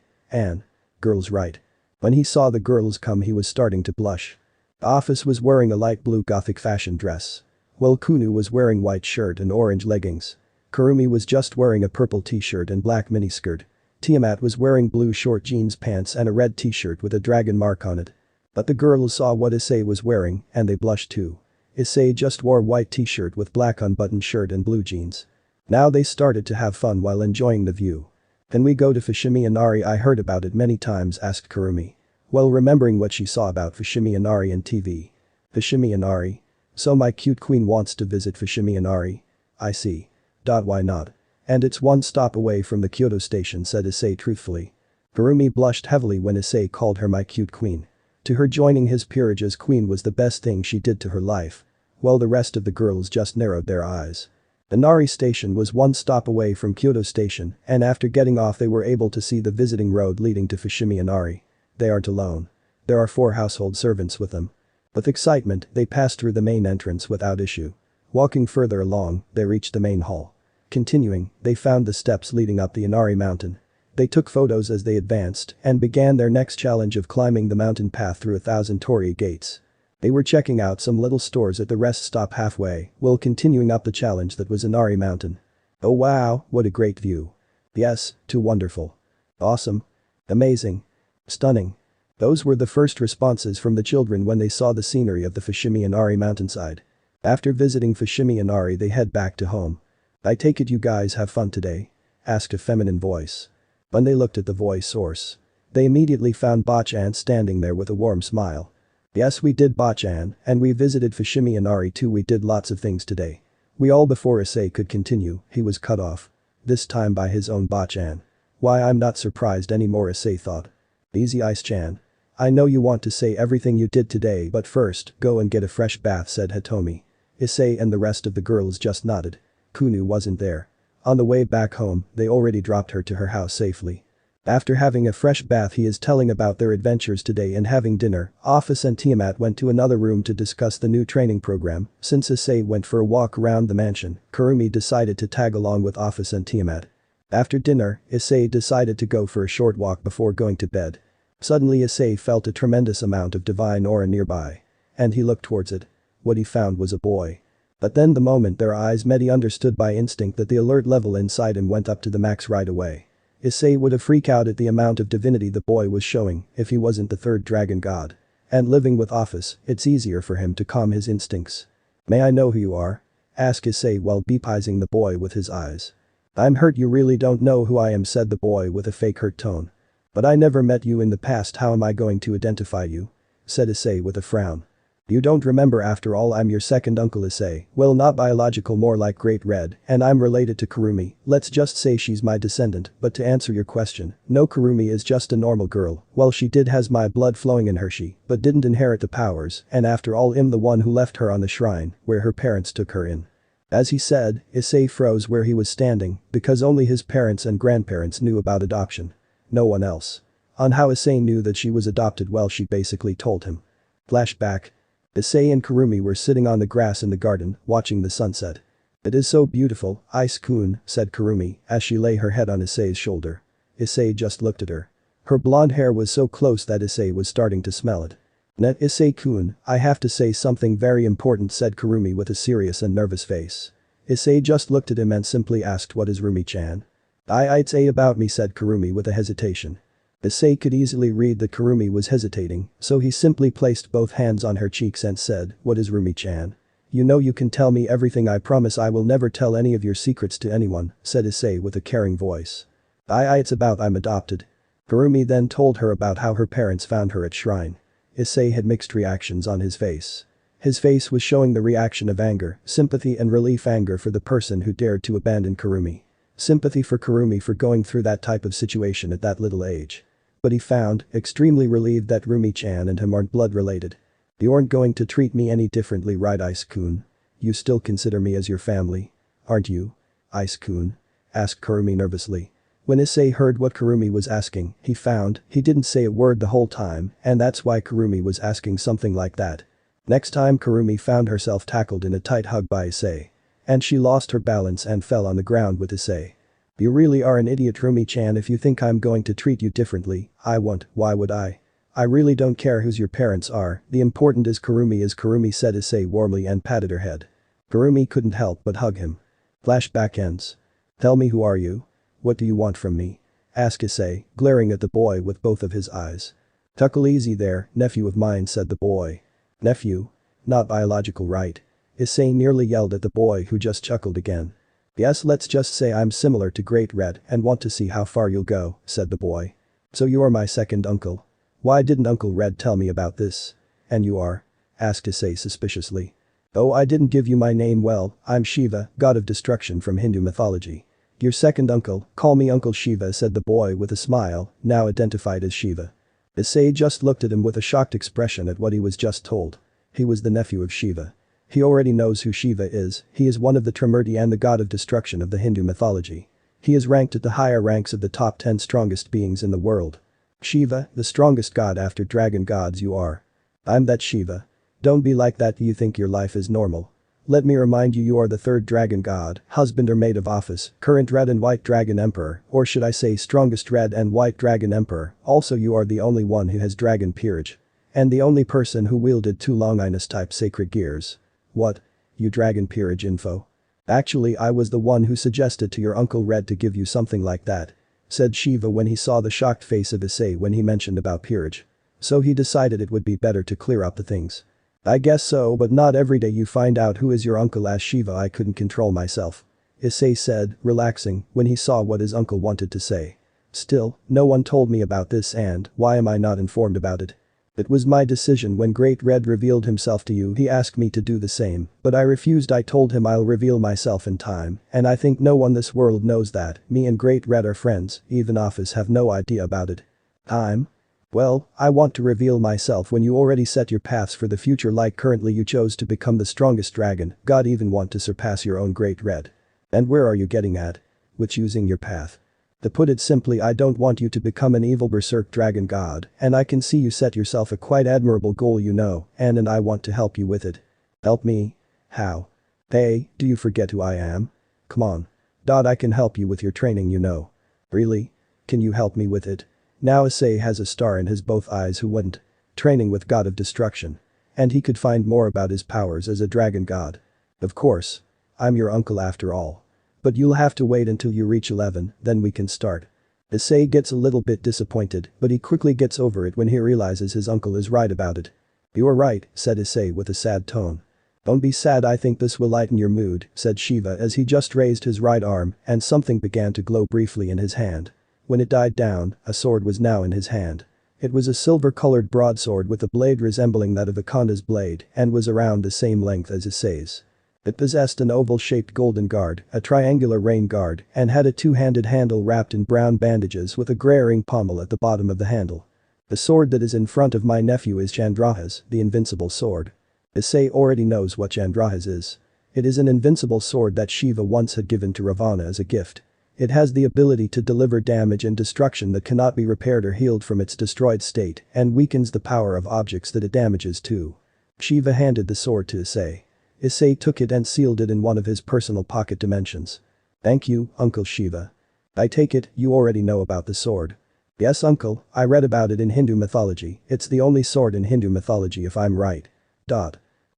Girls right. When he saw the girls come he was starting to blush. Office was wearing a light blue gothic fashion dress. While Kunu was wearing white shirt and orange leggings. Kurumi was just wearing a purple t-shirt and black miniskirt. Tiamat was wearing blue short jeans pants and a red t-shirt with a dragon mark on it. But the girls saw what Issei was wearing and they blushed too. Issei just wore white t-shirt with black unbuttoned shirt and blue jeans. Now they started to have fun while enjoying the view. Can we go to Fushimi Inari? I heard about it many times, asked Kurumi. Well, remembering what she saw about Fushimi Inari in TV. Fushimi Inari? So my cute queen wants to visit Fushimi Inari? I see. Why not? And it's one stop away from the Kyoto station, said Issei truthfully. Kurumi blushed heavily when Issei called her my cute queen. To her, joining his peerage as queen was the best thing she did to her life. While the rest of the girls just narrowed their eyes. Inari station was one stop away from Kyoto station and after getting off they were able to see the visiting road leading to Fushimi Inari. They aren't alone. There are 4 household servants with them. With excitement, they passed through the main entrance without issue. Walking further along, they reached the main hall. Continuing, they found the steps leading up the Inari mountain. They took photos as they advanced and began their next challenge of climbing the mountain path through 1,000 torii gates. They were checking out some little stores at the rest stop halfway while continuing up the challenge that was Inari Mountain. Oh wow, what a great view. Yes, too wonderful. Awesome. Amazing. Stunning. Those were the first responses from the children when they saw the scenery of the Fushimi Inari mountainside. After visiting Fushimi Inari they head back to home. I take it you guys have fun today? Asked a feminine voice. When they looked at the voice source, they immediately found Bachan standing there with a warm smile. Yes we did Bachan, and we visited Fushimi Inari too, we did lots of things today. We all before Issei could continue, he was cut off. This time by his own Bachan. Why I'm not surprised anymore Issei thought. Easy Ice-chan. I know you want to say everything you did today but first, go and get a fresh bath said Hitomi. Issei and the rest of the girls just nodded. Kunu wasn't there. On the way back home, they already dropped her to her house safely. After having a fresh bath he is telling about their adventures today and having dinner. Office and Tiamat went to another room to discuss the new training program. Since Issei went for a walk around the mansion, Kurumi decided to tag along with Office and Tiamat. After dinner, Issei decided to go for a short walk before going to bed. Suddenly Issei felt a tremendous amount of divine aura nearby. And he looked towards it. What he found was a boy. But then the moment their eyes met he understood by instinct that the alert level inside him went up to the max right away. Issei would have freaked out at the amount of divinity the boy was showing if he wasn't the third dragon god. And living with Office, it's easier for him to calm his instincts. May I know who you are? Asked Issei while beepizing the boy with his eyes. I'm hurt you really don't know who I am said the boy with a fake hurt tone. But I never met you in the past how am I going to identify you? Said Issei with a frown. You don't remember after all I'm your second uncle Issei, well not biological more like Great Red, and I'm related to Kurumi, let's just say she's my descendant, but to answer your question, no Kurumi is just a normal girl, well she did has my blood flowing in her but didn't inherit the powers and after all I'm the one who left her on the shrine, where her parents took her in. As he said, Issei froze where he was standing, because only his parents and grandparents knew about adoption. No one else. On how Issei knew that she was adopted well she basically told him. Flashback. Issei and Kurumi were sitting on the grass in the garden, watching the sunset. It is so beautiful, Ice-kun, said Kurumi, as she lay her head on Issei's shoulder. Issei just looked at her. Her blonde hair was so close that Issei was starting to smell it. Net Issei-kun, I have to say something very important said Kurumi with a serious and nervous face. Issei just looked at him and simply asked what is Rumi-chan? It's about me said Kurumi with a hesitation. Issei could easily read that Kurumi was hesitating, so he simply placed both hands on her cheeks and said, what is Rumi-chan? You know you can tell me everything I promise I will never tell any of your secrets to anyone, said Issei with a caring voice. It's about I'm adopted. Kurumi then told her about how her parents found her at shrine. Issei had mixed reactions on his face. His face was showing the reaction of anger, sympathy and relief anger for the person who dared to abandon Kurumi. Sympathy for Kurumi for going through that type of situation at that little age. But he found, extremely relieved that Rumi-chan and him aren't blood related. You aren't going to treat me any differently right Ice-kun? You still consider me as your family? Aren't you? Ice-kun? Asked Kurumi nervously. When Issei heard what Kurumi was asking, he found he didn't say a word the whole time and that's why Kurumi was asking something like that. Next time Kurumi found herself tackled in a tight hug by Issei. And she lost her balance and fell on the ground with Issei. You really are an idiot Rumi-chan if you think I'm going to treat you differently, I won't, why would I? I really don't care whose your parents are, the important is Kurumi said Issei warmly and patted her head. Kurumi couldn't help but hug him. Flashback ends. Tell me who are you? What do you want from me? Asked Issei, glaring at the boy with both of his eyes. Tuckle easy there, nephew of mine said the boy. Nephew? Not biological right? Issei nearly yelled at the boy who just chuckled again. Yes let's just say I'm similar to Great Red and want to see how far you'll go, said the boy. So you are my second uncle? Why didn't Uncle Red tell me about this? And you are? Asked Issei suspiciously. Oh I didn't give you my name well, I'm Shiva, god of destruction from Hindu mythology. Your second uncle, call me Uncle Shiva said the boy with a smile, now identified as Shiva. Issei just looked at him with a shocked expression at what he was just told. He was the nephew of Shiva. He already knows who Shiva is, he is one of the Trimurti and the god of destruction of the Hindu mythology. He is ranked at the higher ranks of the top 10 strongest beings in the world. Shiva, the strongest god after dragon gods you are. I'm that Shiva. Don't be like that you think your life is normal. Let me remind you you are the third dragon god, husband or mate of Office, current red and white dragon emperor, or should I say strongest red and white dragon emperor, also you are the only one who has dragon peerage. And the only person who wielded 2 Longinus-type sacred gears. What? You dragon peerage info? Actually I was the one who suggested to your Uncle Red to give you something like that. Said Shiva when he saw the shocked face of Issei when he mentioned about peerage. So he decided it would be better to clear up the things. I guess so, but not every day you find out who is your uncle. As Shiva, I couldn't control myself. Issei said, relaxing, when he saw what his uncle wanted to say. Still, no one told me about this, and why am I not informed about it? It was my decision when Great Red revealed himself to you. He asked me to do the same, but I refused. I told him I'll reveal myself in time, and I think no one this world knows that. Me and Great Red are friends, even Office have no idea about it. Time? Well, I want to reveal myself when you already set your paths for the future. Like currently you chose to become the strongest dragon, God even want to surpass your own Great Red. And where are you getting at? With choosing your path. To put it simply, I don't want you to become an evil berserk dragon god, and I can see you set yourself a quite admirable goal, you know, and I want to help you with it. Help me? How? Hey, do you forget who I am? Come on. I can help you with your training, you know. Really? Can you help me with it? Now Issei has a star in his both eyes. Who wouldn't? Training with God of Destruction. And he could find more about his powers as a dragon god. Of course. I'm your uncle after all. But you'll have to wait until you reach 11, then we can start. Issei gets a little bit disappointed, but he quickly gets over it when he realizes his uncle is right about it. You're right, said Issei with a sad tone. Don't be sad, I think this will lighten your mood, said Shiva as he just raised his right arm and something began to glow briefly in his hand. When it died down, a sword was now in his hand. It was a silver-colored broadsword with a blade resembling that of Akanda's blade and was around the same length as Issei's. It possessed an oval-shaped golden guard, a triangular rain guard, and had a 2-handed handle wrapped in brown bandages with a grey pommel at the bottom of the handle. The sword that is in front of my nephew is Chandraha's, the invincible sword. Issei already knows what Chandraha's is. It is an invincible sword that Shiva once had given to Ravana as a gift. It has the ability to deliver damage and destruction that cannot be repaired or healed from its destroyed state and weakens the power of objects that it damages too. Shiva handed the sword to Issei. Issei took it and sealed it in one of his personal pocket dimensions. Thank you, Uncle Shiva. I take it you already know about the sword. Yes, Uncle, I read about it in Hindu mythology. It's the only sword in Hindu mythology if I'm right.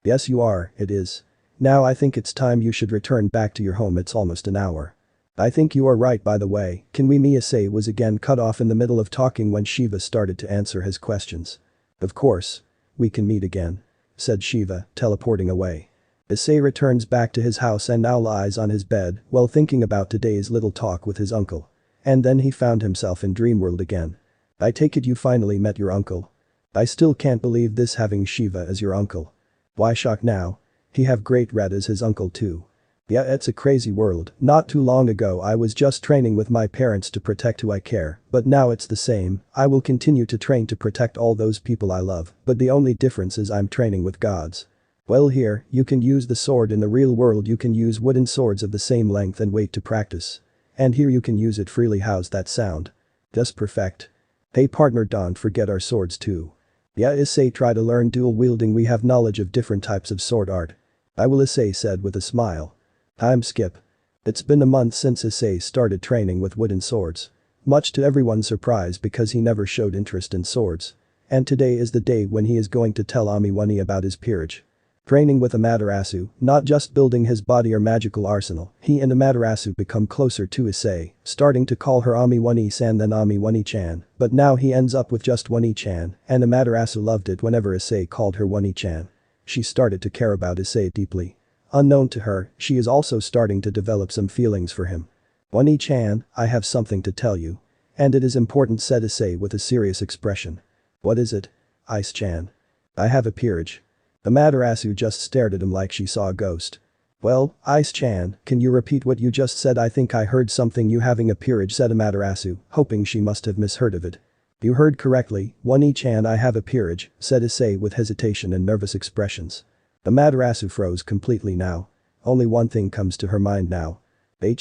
Yes you are, it is. Now I think it's time you should return back to your home. It's almost an hour. I think you are right, by the way. Can we? Issei was again cut off in the middle of talking when Shiva started to answer his questions. Of course. We can meet again. Said Shiva, teleporting away. Issei returns back to his house and now lies on his bed while thinking about today's little talk with his uncle. And then he found himself in Dreamworld again. I take it you finally met your uncle? I still can't believe this, having Shiva as your uncle. Why shock now? He have Great Red as his uncle too. Yeah, it's a crazy world. Not too long ago I was just training with my parents to protect who I care, but now it's the same. I will continue to train to protect all those people I love, but the only difference is I'm training with gods. Well, here, you can use the sword. In the real world you can use wooden swords of the same length and weight to practice. And here you can use it freely. How's that sound? Just perfect. Hey partner, don't forget our swords too. Yeah, Issei, try to learn dual wielding. We have knowledge of different types of sword art. I will, Issei said with a smile. Time skip. It's been a month since Issei started training with wooden swords. Much to everyone's surprise because he never showed interest in swords. And today is the day when he is going to tell Amiwani about his peerage. Training with Amaterasu, not just building his body or magical arsenal, he and Amaterasu become closer to Issei, starting to call her Amiwani-san then Amiwani-chan, but now he ends up with just Wani-chan, and Amaterasu loved it whenever Issei called her Wani-chan. She started to care about Issei deeply. Unknown to her, she is also starting to develop some feelings for him. Wani-chan, I have something to tell you. And it is important, said Issei with a serious expression. What is it? Ice-chan. I have a peerage. Amaterasu just stared at him like she saw a ghost. Well, Ice-chan, can you repeat what you just said? I think I heard something. You having a peerage, said Amaterasu, hoping she must have misheard of it. You heard correctly, Wani-chan, I have a peerage, said Issei with hesitation and nervous expressions. Amaterasu froze completely now. Only one thing comes to her mind now.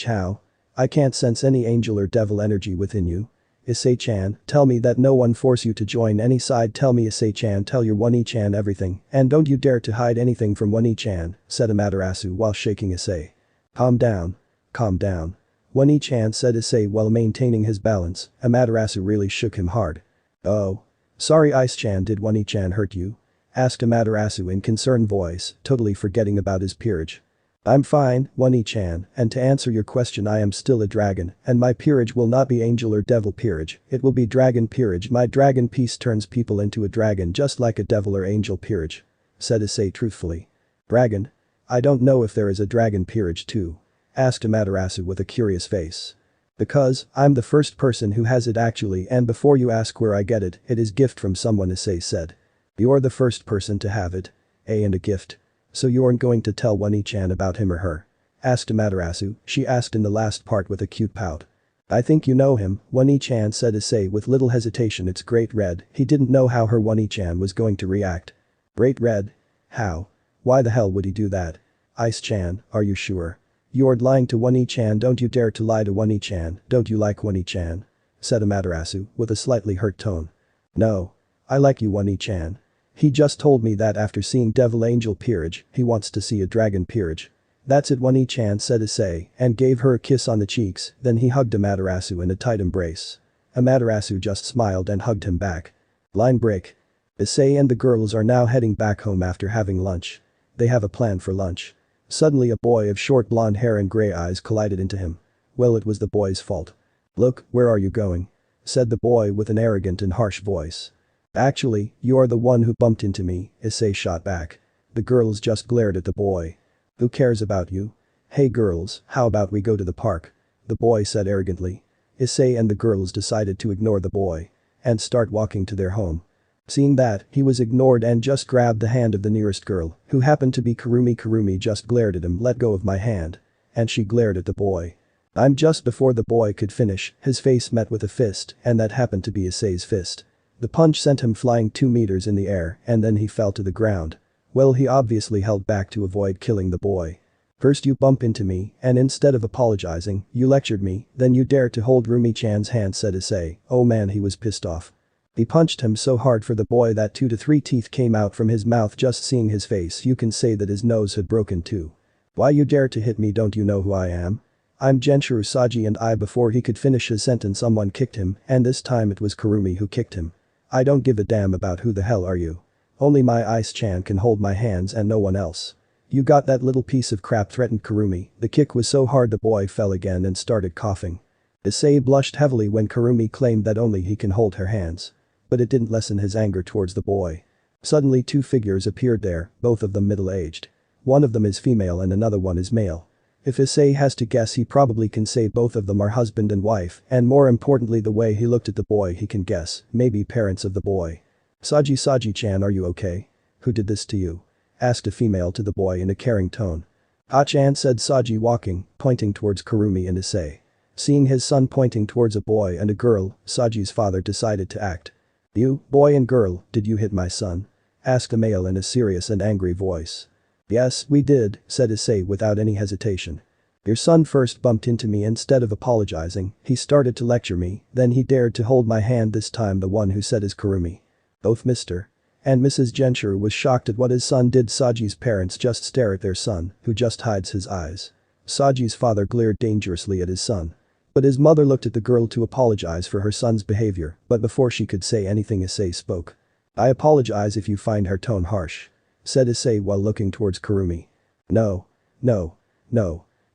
How? I can't sense any angel or devil energy within you. Issei-chan, tell me that no one force you to join any side. Tell me, Issei-chan, tell your Wani-chan everything, and don't you dare to hide anything from Wani-chan, said Amaterasu while shaking Issei. Calm down. Calm down. Wani-chan, said Issei while maintaining his balance. Amaterasu really shook him hard. Oh. Sorry Ice-chan, did Wani-chan hurt you? Asked Amaterasu in concerned voice, totally forgetting about his peerage. I'm fine, Wani-chan, and to answer your question, I am still a dragon, and my peerage will not be angel or devil peerage, it will be dragon peerage. My dragon piece turns people into a dragon just like a devil or angel peerage. Said Issei truthfully. Dragon? I don't know if there is a dragon peerage too. Asked Amaterasu with a curious face. Because, I'm the first person who has it actually, and before you ask where I get it, it is gift from someone, Issei said. You're the first person to have it? And a gift? So you aren't going to tell Wani-chan about him or her? Asked Amaterasu, she asked in the last part with a cute pout. I think you know him, Wani-chan said Issei with little hesitation. It's Great Red. He didn't know how her Wani-chan was going to react. Great Red? How? Why the hell would he do that? Ice-chan, are you sure? You're lying to Wani-chan, don't you dare to lie to Wani-chan, don't you like Wani-chan? Said Amaterasu with a slightly hurt tone. No. I like you, Wani-chan. He just told me that after seeing Devil Angel peerage, he wants to see a dragon peerage. That's it, Wani-chan said Issei and gave her a kiss on the cheeks, then he hugged Amaterasu in a tight embrace. Amaterasu just smiled and hugged him back. Line break. Issei and the girls are now heading back home after having lunch. They have a plan for lunch. Suddenly a boy of short blonde hair and grey eyes collided into him. Well, it was the boy's fault. Look, where are you going? Said the boy with an arrogant and harsh voice. Actually, you are the one who bumped into me, Issei shot back. The girls just glared at the boy. Who cares about you? Hey girls, how about we go to the park? The boy said arrogantly. Issei and the girls decided to ignore the boy and start walking to their home. Seeing that, he was ignored and just grabbed the hand of the nearest girl, who happened to be Kurumi. Kurumi just glared at him. Let go of my hand. And she glared at the boy. I'm just before the boy could finish, his face met with a fist, and that happened to be Issei's fist. The punch sent him flying 2 meters in the air and then he fell to the ground. Well, he obviously held back to avoid killing the boy. First you bump into me, and instead of apologizing, you lectured me, then you dare to hold Rumi-chan's hand, said Issei. Oh man, he was pissed off. He punched him so hard for the boy that 2 to 3 teeth came out from his mouth. Just seeing his face, you can say that his nose had broken too. Why you dare to hit me? Don't you know who I am? I'm Genshiro Saji. And I, before he could finish his sentence, someone kicked him, and this time it was Kurumi who kicked him. I don't give a damn about who the hell are you. Only my Ice-chan can hold my hands and no one else. You got that little piece of crap, threatened Kurumi. The kick was so hard the boy fell again and started coughing. Issei blushed heavily when Kurumi claimed that only he can hold her hands. But it didn't lessen his anger towards the boy. Suddenly 2 figures appeared there, both of them middle-aged. One of them is female and another one is male. If Issei has to guess, he probably can say both of them are husband and wife, and more importantly the way he looked at the boy he can guess, maybe parents of the boy. Saji-chan, are you okay? Who did this to you? Asked a female to the boy in a caring tone. Ah-chan, said Saji, walking, pointing towards Kurumi and Issei. Seeing his son pointing towards a boy and a girl, Saji's father decided to act. You, boy and girl, did you hit my son? Asked a male in a serious and angry voice. Yes, we did, said Issei without any hesitation. Your son first bumped into me. Instead of apologizing, he started to lecture me, then he dared to hold my hand. This time the one who said is Kurumi. Both Mr. and Mrs. Genshiro was shocked at what his son did. Saji's parents just stare at their son, who just hides his eyes. Saji's father glared dangerously at his son. But his mother looked at the girl to apologize for her son's behavior, but before she could say anything Issei spoke. I apologize if you find her tone harsh. Said Issei while looking towards Kurumi. No.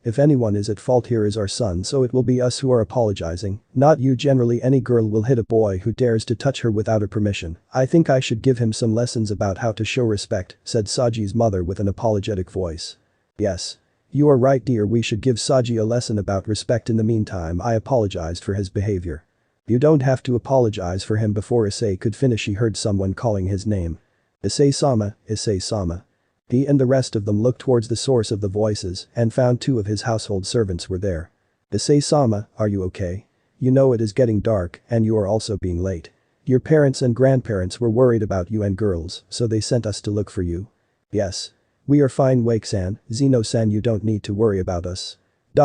If anyone is at fault here is our son, so it will be us who are apologizing, not you. Generally any girl will hit a boy who dares to touch her without her permission. I think I should give him some lessons about how to show respect, said Saji's mother with an apologetic voice. Yes. You are right, dear, we should give Saji a lesson about respect. In the meantime, I apologized for his behavior. You don't have to apologize for him. Before Issei could finish, he heard someone calling his name. Issei-sama, Issei-sama. He and the rest of them looked towards the source of the voices and found 2 of his household servants were there. Issei-sama, are you okay? You know it is getting dark and you are also being late. Your parents and grandparents were worried about you and girls, so they sent us to look for you. Yes. We are fine, Wake-san, Zeno-san, you don't need to worry about us.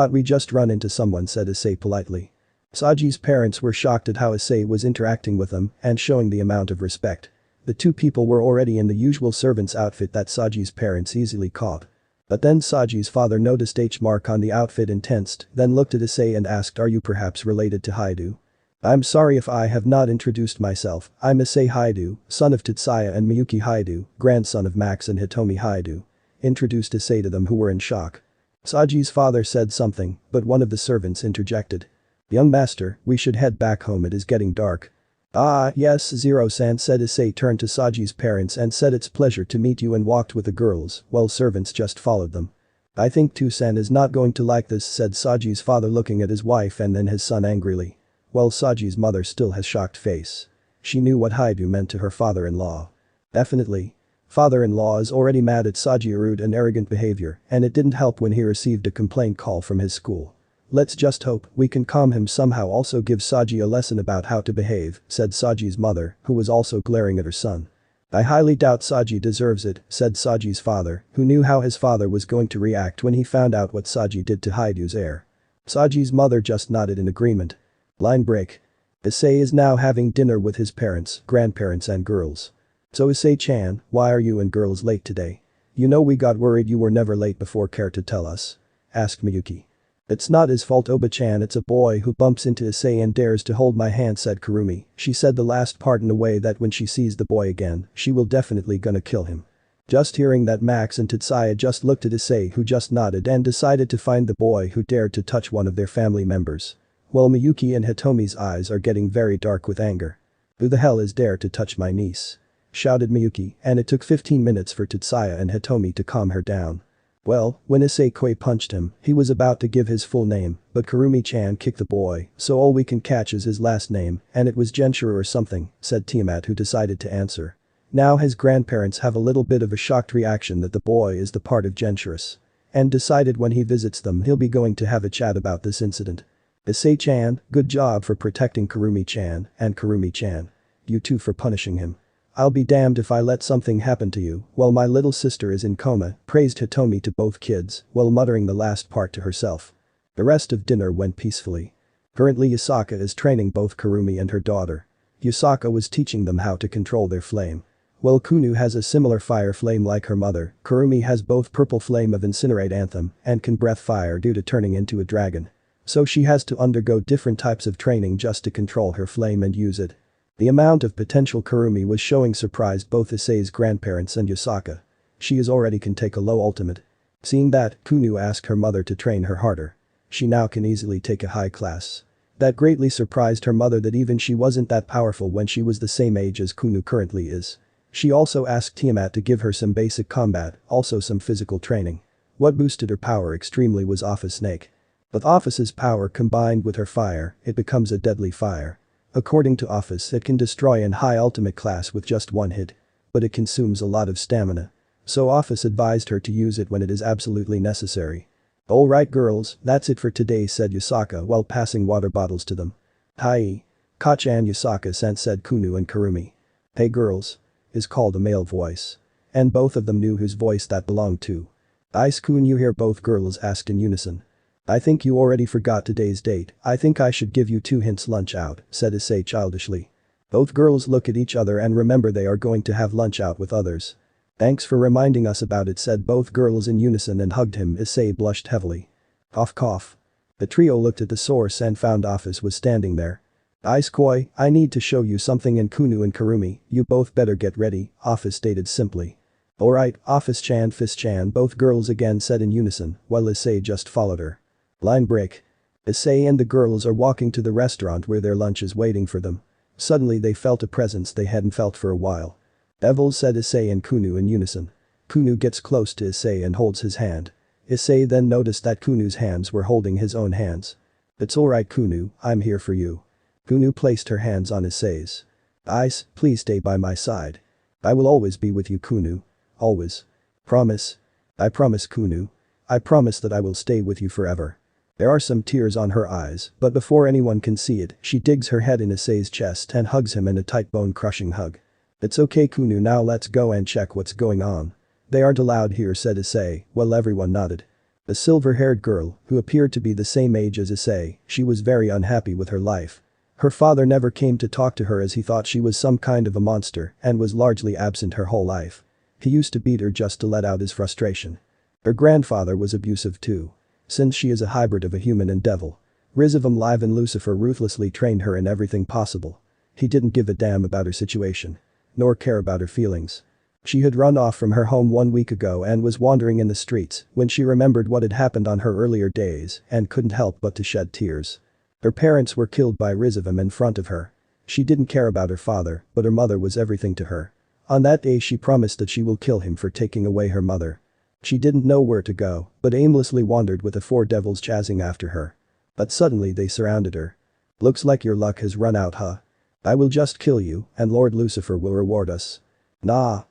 We just run into someone, said Issei politely. Saji's parents were shocked at how Issei was interacting with them and showing the amount of respect. The 2 people were already in the usual servant's outfit that Saji's parents easily caught. But then Saji's father noticed H mark on the outfit and tensed, then looked at Issei and asked, are you perhaps related to Hyoudou? I'm sorry if I have not introduced myself, I'm Issei Hyoudou, son of Tetsuya and Miyuki Hyoudou, grandson of Max and Hitomi Hyoudou. Introduced Issei to them, who were in shock. Saji's father said something, but one of the servants interjected. Young master, we should head back home, it is getting dark. Ah, yes, Zero-san, said Issei, turned to Saji's parents and said it's pleasure to meet you and walked with the girls, while servants just followed them. I think Two-san is not going to like this, said Saji's father, looking at his wife and then his son angrily. Well, Saji's mother still has shocked face. She knew what Hyoudou meant to her father-in-law. Definitely. Father-in-law is already mad at Saji's rude and arrogant behavior, and it didn't help when he received a complaint call from his school. Let's just hope we can calm him somehow, also give Saji a lesson about how to behave, said Saji's mother, who was also glaring at her son. I highly doubt Saji deserves it, said Saji's father, who knew how his father was going to react when he found out what Saji did to Hyoudou's heir. Saji's mother just nodded in agreement. Line break. Issei is now having dinner with his parents, grandparents and girls. So Issei-chan, why are you and girls late today? You know we got worried you were never late before, care to tell us? Asked Miyuki. It's not his fault, Oba-chan, it's a boy who bumps into Issei and dares to hold my hand, said Kurumi. She said the last part in a way that when she sees the boy again, she will definitely gonna kill him. Just hearing that, Max and Tetsuya just looked at Issei, who just nodded and decided to find the boy who dared to touch one of their family members. Well, Miyuki and Hitomi's eyes are getting very dark with anger. Who the hell is dare to touch my niece? Shouted Miyuki, and it took 15 minutes for Tetsuya and Hitomi to calm her down. Well, when Issei punched him, he was about to give his full name, but Kurumi-chan kicked the boy, so all we can catch is his last name, and it was Genshiro or something, said Tiamat, who decided to answer. Now his grandparents have a little bit of a shocked reaction that the boy is the part of Genshirus. And decided when he visits them he'll be going to have a chat about this incident. Issei-chan, good job for protecting Kurumi-chan, and Kurumi-chan. You too for punishing him. I'll be damned if I let something happen to you while my little sister is in coma, praised Hitomi to both kids while muttering the last part to herself. The rest of dinner went peacefully. Currently Yusaka is training both Kurumi and her daughter. Yusaka was teaching them how to control their flame. While Kunu has a similar fire flame like her mother, Kurumi has both purple flame of incinerate anthem and can breath fire due to turning into a dragon. So she has to undergo different types of training just to control her flame and use it. The amount of potential Kurumi was showing surprised both Issei's grandparents and Yusaka. She is already can take a low ultimate. Seeing that, Kunu asked her mother to train her harder. She now can easily take a high class. That greatly surprised her mother that even she wasn't that powerful when she was the same age as Kunu currently is. She also asked Tiamat to give her some basic combat, also some physical training. What boosted her power extremely was Office Snake. With Office's power combined with her fire, it becomes a deadly fire. According to Office, it can destroy an high ultimate class with just one hit. But it consumes a lot of stamina. So Office advised her to use it when it is absolutely necessary. Alright girls, that's it for today, said Yusaka while passing water bottles to them. Hi. Kachan, Yusaka-san, said Kunu and Kurumi. Hey girls. Is called a male voice. And both of them knew whose voice that belonged to. Ice-kun, you hear, both girls asked in unison. I think you already forgot today's date, I think I should give you 2 hints. Lunch out, said Issei childishly. Both girls look at each other and remember they are going to have lunch out with others. Thanks for reminding us about it, said both girls in unison and hugged him. Issei blushed heavily. Cough cough. The trio looked at the source and found Office was standing there. Ice-koi, I need to show you something, and Kunu and Kurumi, you both better get ready, Office stated simply. Alright, Office-chan, Fist-chan, both girls again said in unison, while Issei just followed her. Line break. Issei and the girls are walking to the restaurant where their lunch is waiting for them. Suddenly they felt a presence they hadn't felt for a while. Devils, said Issei and Kunu in unison. Kunu gets close to Issei and holds his hand. Issei then noticed that Kunu's hands were holding his own hands. It's alright Kunu, I'm here for you. Kunu placed her hands on Issei's. Ice, please stay by my side. I will always be with you, Kunu. Always. Promise? I promise, Kunu. I promise that I will stay with you forever. There are some tears on her eyes, but before anyone can see it, she digs her head in Issei's chest and hugs him in a tight bone-crushing hug. It's okay Kunu, now let's go and check what's going on. They aren't allowed here, said Issei, while everyone nodded. The silver-haired girl, who appeared to be the same age as Issei, she was very unhappy with her life. Her father never came to talk to her as he thought she was some kind of a monster and was largely absent her whole life. He used to beat her just to let out his frustration. Her grandfather was abusive too. Since she is a hybrid of a human and devil. Rizavam Live and Lucifer ruthlessly trained her in everything possible. He didn't give a damn about her situation. Nor care about her feelings. She had run off from her home 1 week ago and was wandering in the streets when she remembered what had happened on her earlier days and couldn't help but to shed tears. Her parents were killed by Rizavam in front of her. She didn't care about her father, but her mother was everything to her. On that day she promised that she will kill him for taking away her mother. She didn't know where to go, but aimlessly wandered with the four devils chasing after her. But suddenly they surrounded her. Looks like your luck has run out, huh? I will just kill you, and Lord Lucifer will reward us. Nah.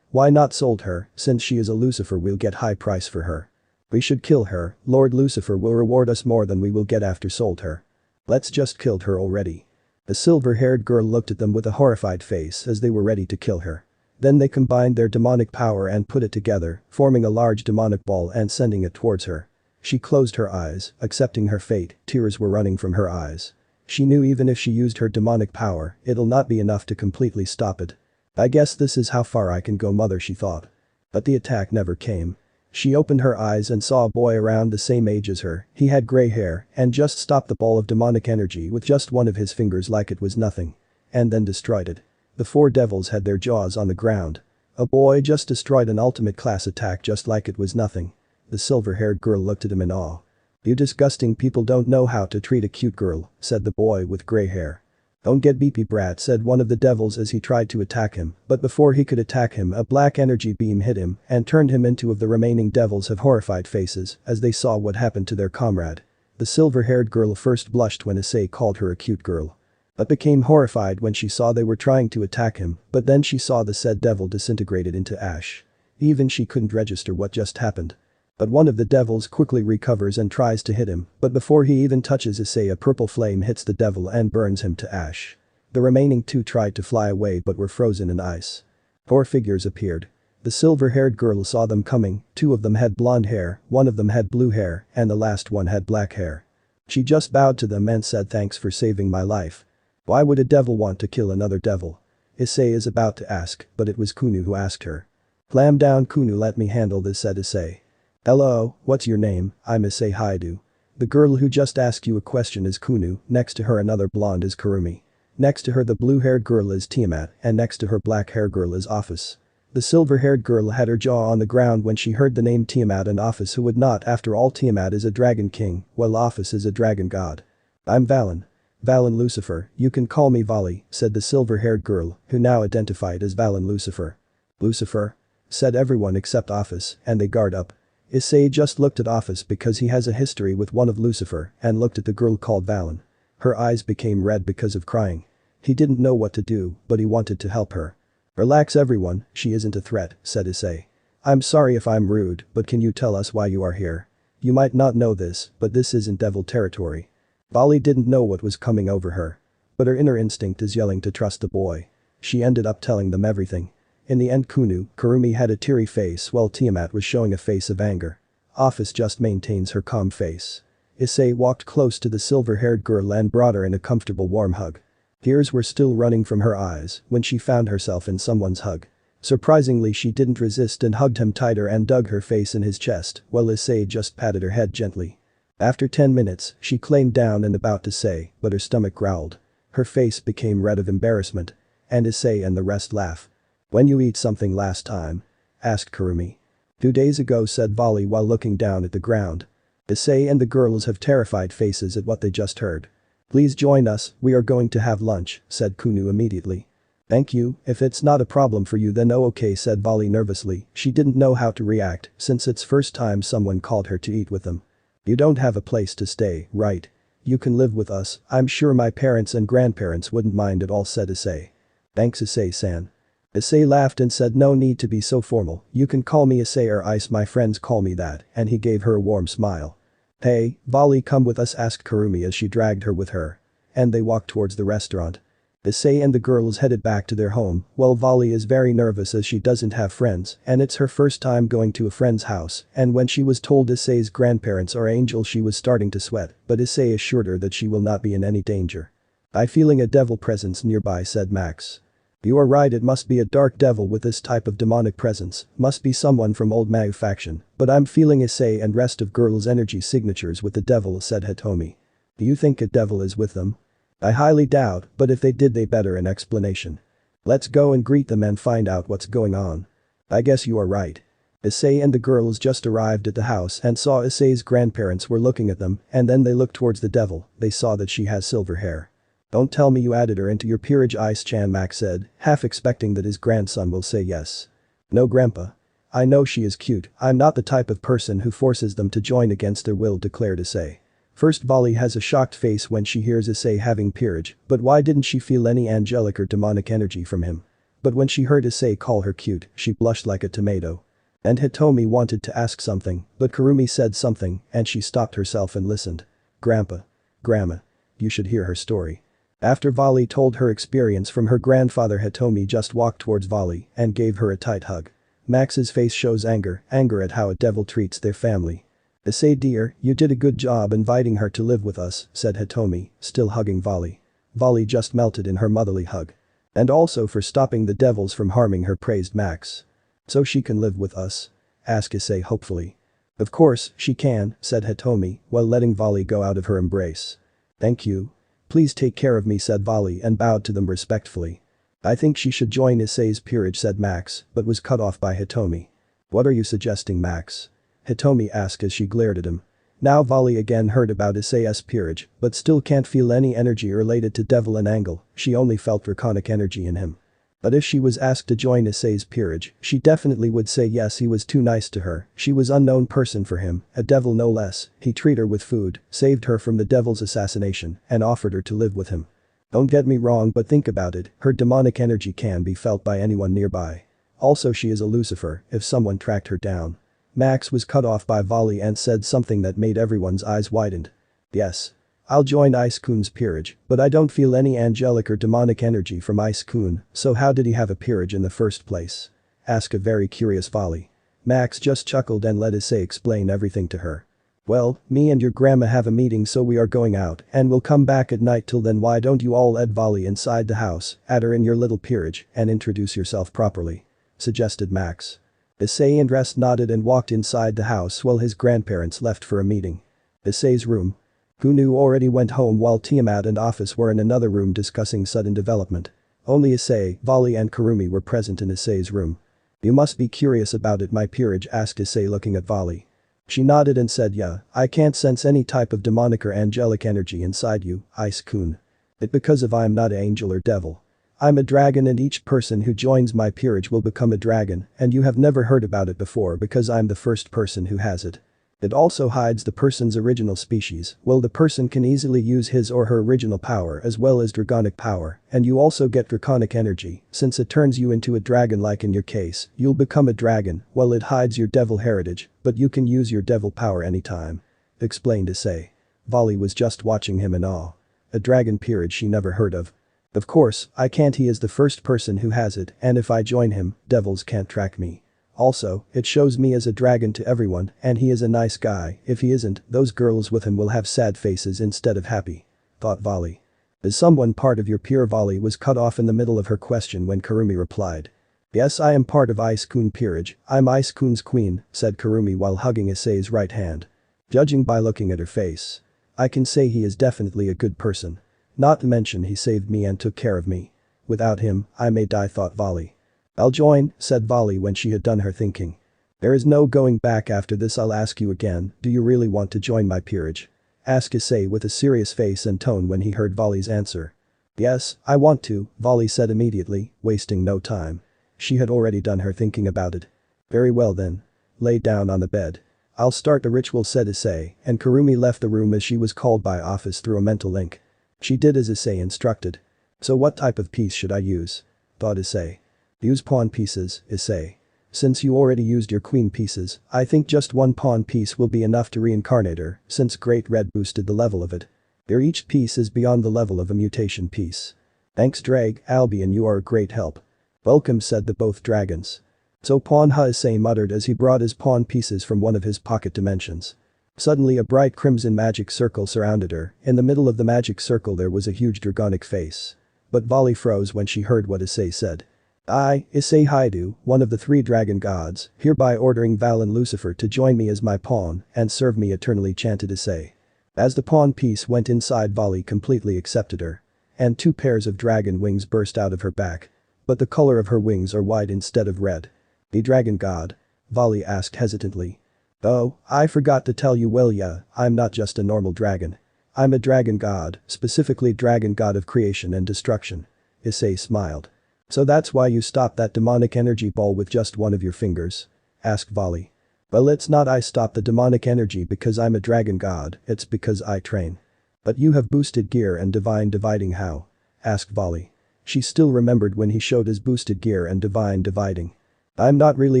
Why not sold her, since she is a Lucifer we'll get high price for her. We should kill her, Lord Lucifer will reward us more than we will get after sold her. Let's just killed her already. The silver-haired girl looked at them with a horrified face as they were ready to kill her. Then they combined their demonic power and put it together, forming a large demonic ball and sending it towards her. She closed her eyes, accepting her fate, tears were running from her eyes. She knew even if she used her demonic power, it'll not be enough to completely stop it. I guess this is how far I can go, mother, she thought. But the attack never came. She opened her eyes and saw a boy around the same age as her. He had gray hair and just stopped the ball of demonic energy with just one of his fingers like it was nothing. And then destroyed it. The four devils had their jaws on the ground. A boy just destroyed an ultimate class attack just like it was nothing. The silver-haired girl looked at him in awe. You disgusting people don't know how to treat a cute girl, said the boy with gray hair. Don't get beepy, brat, said one of the devils as he tried to attack him, but before he could attack him a black energy beam hit him and turned him into of the remaining devils have horrified faces as they saw what happened to their comrade. The silver-haired girl first blushed when Issei called her a cute girl. But became horrified when she saw they were trying to attack him, but then she saw the said devil disintegrated into ash. Even she couldn't register what just happened. But one of the devils quickly recovers and tries to hit him, but before he even touches Issei a purple flame hits the devil and burns him to ash. The remaining two tried to fly away but were frozen in ice. Four figures appeared. The silver-haired girl saw them coming, two of them had blonde hair, one of them had blue hair, and the last one had black hair. She just bowed to them and said thanks for saving my life. Why would a devil want to kill another devil? Issei is about to ask, but it was Kunu who asked her. Clam down, Kunu, let me handle this, said Issei. Hello, what's your name? I'm Issei Hyoudou. The girl who just asked you a question is Kunu, next to her another blonde is Kurumi. Next to her the blue-haired girl is Tiamat and next to her black-haired girl is Office. The silver-haired girl had her jaw on the ground when she heard the name Tiamat and Office, who would not, after all. Tiamat is a dragon king, while Office is a dragon god. I'm Valen. Valen Lucifer, you can call me Vali, said the silver-haired girl, who now identified as Valen Lucifer. Lucifer? Said everyone except Office, and they guard up. Issei just looked at Office because he has a history with one of Lucifer and looked at the girl called Valen. Her eyes became red because of crying. He didn't know what to do, but he wanted to help her. Relax everyone, she isn't a threat, said Issei. I'm sorry if I'm rude, but can you tell us why you are here? You might not know this, but this isn't devil territory. Vali didn't know what was coming over her. But her inner instinct is yelling to trust the boy. She ended up telling them everything. In the end, Kurumi had a teary face while Tiamat was showing a face of anger. Office just maintains her calm face. Issei walked close to the silver-haired girl and brought her in a comfortable warm hug. Tears were still running from her eyes when she found herself in someone's hug. Surprisingly, she didn't resist and hugged him tighter and dug her face in his chest while Issei just patted her head gently. After 10 minutes, she claimed down and about to say, but her stomach growled. Her face became red of embarrassment. And Isay and the rest laugh. When you eat something last time? Asked Kurumi. 2 days ago, said Vali while looking down at the ground. Isay and the girls have terrified faces at what they just heard. Please join us, we are going to have lunch, said Kunu immediately. Thank you, if it's not a problem for you then okay, said Vali nervously. She didn't know how to react since it's first time someone called her to eat with them. You don't have a place to stay, right? You can live with us, I'm sure my parents and grandparents wouldn't mind at all, said Isay. Thanks Isay-san. Isay laughed and said no need to be so formal, you can call me Isay or Ice, my friends call me that, and he gave her a warm smile. Hey, Vali, come with us, asked Kurumi as she dragged her with her. And they walked towards the restaurant. Isay and the girls headed back to their home, while Vali is very nervous as she doesn't have friends and it's her first time going to a friend's house, and when she was told Isay's grandparents are angels she was starting to sweat, but Isay assured her that she will not be in any danger. I feeling a devil presence nearby, said Max. You are right, it must be a dark devil with this type of demonic presence, must be someone from old Mag faction, but I'm feeling Isay and rest of girls' energy signatures with the devil, said Hitomi. Do you think a devil is with them? I highly doubt, but if they did they better an explanation. Let's go and greet them and find out what's going on. I guess you are right. Issei and the girls just arrived at the house and saw Issei's grandparents were looking at them, and then they looked towards the devil. They saw that she has silver hair. Don't tell me you added her into your peerage, Ice-chan, Max said, half expecting that his grandson will say yes. No, grandpa. I know she is cute, I'm not the type of person who forces them to join against their will, declared Isay. First, Vali has a shocked face when she hears Isay having peerage, but why didn't she feel any angelic or demonic energy from him? But when she heard Isay call her cute, she blushed like a tomato. And Hitomi wanted to ask something, but Kurumi said something, and she stopped herself and listened. Grandpa. Grandma. You should hear her story. After Vali told her experience from her grandfather, Hitomi just walked towards Vali and gave her a tight hug. Max's face shows anger at how a devil treats their family. Isay dear, you did a good job inviting her to live with us, said Hitomi, still hugging Vali. Vali just melted in her motherly hug. And also for stopping the devils from harming her, praised Max. So she can live with us? Asked Isay hopefully. Of course, she can, said Hitomi, while letting Vali go out of her embrace. Thank you. Please take care of me, said Vali and bowed to them respectfully. I think she should join Issei's peerage, said Max, but was cut off by Hitomi. What are you suggesting, Max? Hitomi asked as she glared at him. Now Vali again heard about Issei's peerage, but still can't feel any energy related to devil and angle, she only felt draconic energy in him. But if she was asked to join Issei's peerage, she definitely would say yes. He was too nice to her, she was unknown person for him, a devil no less. He treated her with food, saved her from the devil's assassination, and offered her to live with him. Don't get me wrong, but think about it, her demonic energy can be felt by anyone nearby. Also, she is a Lucifer if someone tracked her down. Max was cut off by Vali and said something that made everyone's eyes widened. Yes. I'll join Ice-kun's peerage, but I don't feel any angelic or demonic energy from Ice-kun, so how did he have a peerage in the first place? Asked a very curious Vali. Max just chuckled and let Issei explain everything to her. Well, me and your grandma have a meeting, so we are going out and we'll come back at night. Till then, why don't you all add Vali inside the house, add her in your little peerage, and introduce yourself properly? Suggested Max. Issei and rest nodded and walked inside the house while his grandparents left for a meeting. Issei's room. Kunu already went home while Tiamat and Office were in another room discussing sudden development. Only Issei, Vali and Kurumi were present in Issei's room. You must be curious about it, my peerage, asked Issei looking at Vali. She nodded and said, yeah, I can't sense any type of demonic or angelic energy inside you, Ice-kun. It because of I'm not an angel or devil. I'm a dragon and each person who joins my peerage will become a dragon, and you have never heard about it before because I'm the first person who has it. It also hides the person's original species, well the person can easily use his or her original power as well as draconic power, and you also get draconic energy, since it turns you into a dragon. Like in your case, you'll become a dragon, while it hides your devil heritage, but you can use your devil power anytime. Explained Issei. Vali was just watching him in awe. A dragon peerage she never heard of. Of course, I can't, he is the first person who has it, and if I join him, devils can't track me. Also, it shows me as a dragon to everyone, and he is a nice guy. If he isn't, those girls with him will have sad faces instead of happy. Thought Vali. Is someone part of your peer? Vali was cut off in the middle of her question when Kurumi replied. Yes, I am part of Ice-kun peerage, I'm Ice-kun's queen, said Kurumi while hugging Issei's right hand. Judging by looking at her face. I can say he is definitely a good person. Not to mention he saved me and took care of me. Without him, I may die, thought Vali. I'll join, said Vali when she had done her thinking. There is no going back after this. I'll ask you again, do you really want to join my peerage? Asked Issei with a serious face and tone when he heard Vali's answer. Yes, I want to, Vali said immediately, wasting no time. She had already done her thinking about it. Very well then. Lay down on the bed. I'll start the ritual, said Issei, and Kurumi left the room as she was called by Office through a mental link. She did as Issei instructed. So what type of piece should I use? Thought Issei. Use pawn pieces, Issei. Since you already used your queen pieces, I think just one pawn piece will be enough to reincarnate her, since Great Red boosted the level of it. There each piece is beyond the level of a mutation piece. Thanks Ddraig, Albion, you are a great help. Welcome, said the both dragons. So pawn ha, Issei muttered as he brought his pawn pieces from one of his pocket dimensions. Suddenly a bright crimson magic circle surrounded her, in the middle of the magic circle there was a huge dragonic face. But Vali froze when she heard what Issei said. I, Issei Hyoudou, one of the 3 dragon gods, hereby ordering Val and Lucifer to join me as my pawn and serve me eternally, chanted Issei. As the pawn piece went inside, Vali completely accepted her. And 2 pairs of dragon wings burst out of her back. But the color of her wings are white instead of red. The dragon god? Vali asked hesitantly. Oh, I forgot to tell you, well yeah, I'm not just a normal dragon. I'm a dragon god, specifically dragon god of creation and destruction. Issei smiled. So that's why you stopped that demonic energy ball with just one of your fingers? Asked Vali. Well, it's not I stopped the demonic energy because I'm a dragon god, it's because I train. But you have boosted gear and divine dividing how? Asked Vali. She still remembered when he showed his boosted gear and divine dividing. I'm not really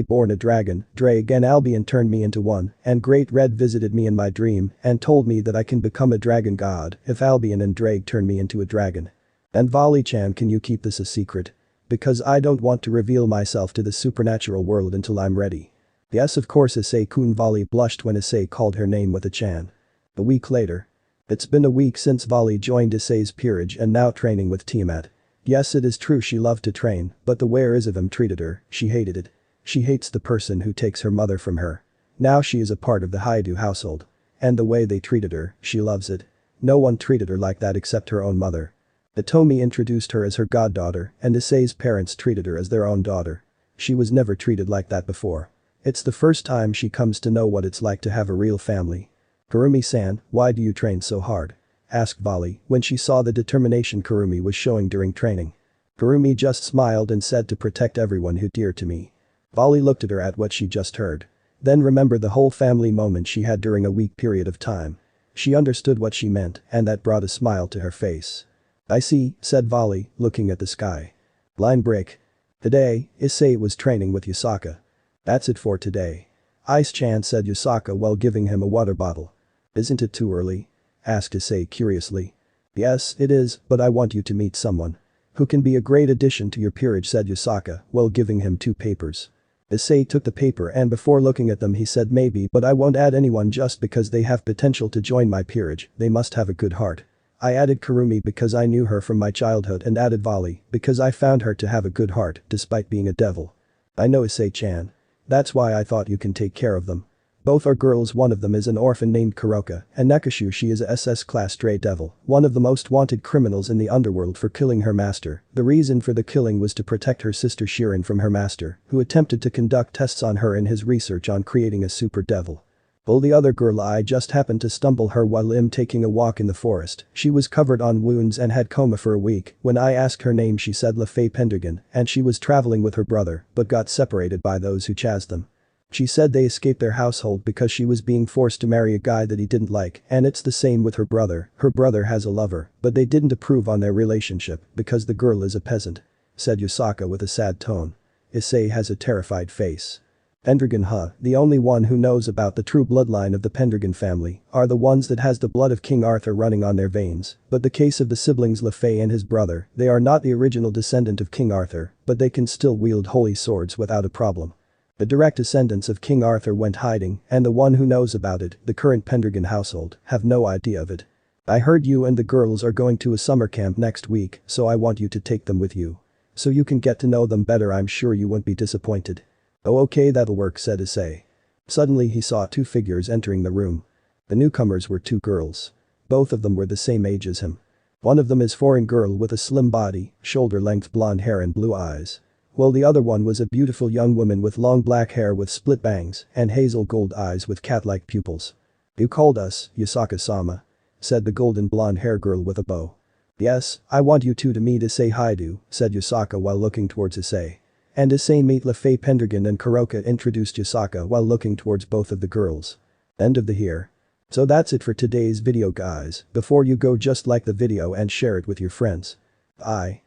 born a dragon, Ddraig and Albion turned me into one, and Great Red visited me in my dream and told me that I can become a dragon god if Albion and Ddraig turn me into a dragon. And Vali-chan, can you keep this a secret? Because I don't want to reveal myself to the supernatural world until I'm ready. Yes, of course, Issei-kun. Vali blushed when Issei called her name with a chan. A week later. It's been a week since Vali joined Issei's peerage and now training with Tiamat. Yes, it is true she loved to train, but the way Isay treated her, she hated it. She hates the person who takes her mother from her. Now she is a part of the Hyoudou household. And the way they treated her, she loves it. No one treated her like that except her own mother. Itomi introduced her as her goddaughter and Issei's parents treated her as their own daughter. She was never treated like that before. It's the first time she comes to know what it's like to have a real family. Kurumi-san, why do you train so hard? Asked Vali when she saw the determination Kurumi was showing during training. Kurumi just smiled and said to protect everyone who dear to me. Vali looked at her at what she just heard. Then remembered the whole family moment she had during a week period of time. She understood what she meant and that brought a smile to her face. I see, said Vali, looking at the sky. Line break. Today, Issei was training with Yusaka. That's it for today. Ice-chan, said Yusaka while giving him a water bottle. Isn't it too early? Asked Issei curiously. Yes, it is, but I want you to meet someone who can be a great addition to your peerage, said Yusaka while giving him 2 papers. Issei took the paper and before looking at them he said, maybe, but I won't add anyone just because they have potential to join my peerage, they must have a good heart. I added Kurumi because I knew her from my childhood and added Vali because I found her to have a good heart despite being a devil. I know, Issei-chan. That's why I thought you can take care of them. Both are girls, one of them is an orphan named Kuroka, and Nekashu, she is a SS class stray devil, one of the most wanted criminals in the underworld for killing her master. The reason for the killing was to protect her sister Shirin from her master, who attempted to conduct tests on her in his research on creating a super devil. Well, the other girl, I just happened to stumble her while taking a walk in the forest. She was covered on wounds and had coma for a week. When I asked her name she said Lefay Pendragon and she was traveling with her brother but got separated by those who chased them. She said they escaped their household because she was being forced to marry a guy that he didn't like, and it's the same with her brother. Her brother has a lover, but they didn't approve on their relationship because the girl is a peasant. Said Yusaka with a sad tone. Issei has a terrified face. Pendragon, huh? The only one who knows about the true bloodline of the Pendragon family are the ones that has the blood of King Arthur running on their veins, but the case of the siblings Lefay and his brother, they are not the original descendant of King Arthur, but they can still wield holy swords without a problem. The direct descendants of King Arthur went hiding and the one who knows about it, the current Pendragon household, have no idea of it. I heard you and the girls are going to a summer camp next week, so I want you to take them with you. So you can get to know them better, I'm sure you won't be disappointed. Oh, okay, that'll work, said Isay. Suddenly he saw 2 figures entering the room. The newcomers were 2 girls. Both of them were the same age as him. One of them is foreign girl with a slim body, shoulder-length blonde hair and blue eyes. While the other one was a beautiful young woman with long black hair with split bangs and hazel gold eyes with cat-like pupils. You called us, Yusaka-sama, said the golden blonde hair girl with a bow. Yes, I want you 2 to meet Issei Hyoudou, said Yusaka while looking towards Isay. And Isay meet Lefay Pendragon and Kuroka, introduced Yusaka while looking towards both of the girls. End of the here. So that's it for today's video, guys. Before you go, just like the video and share it with your friends. Bye.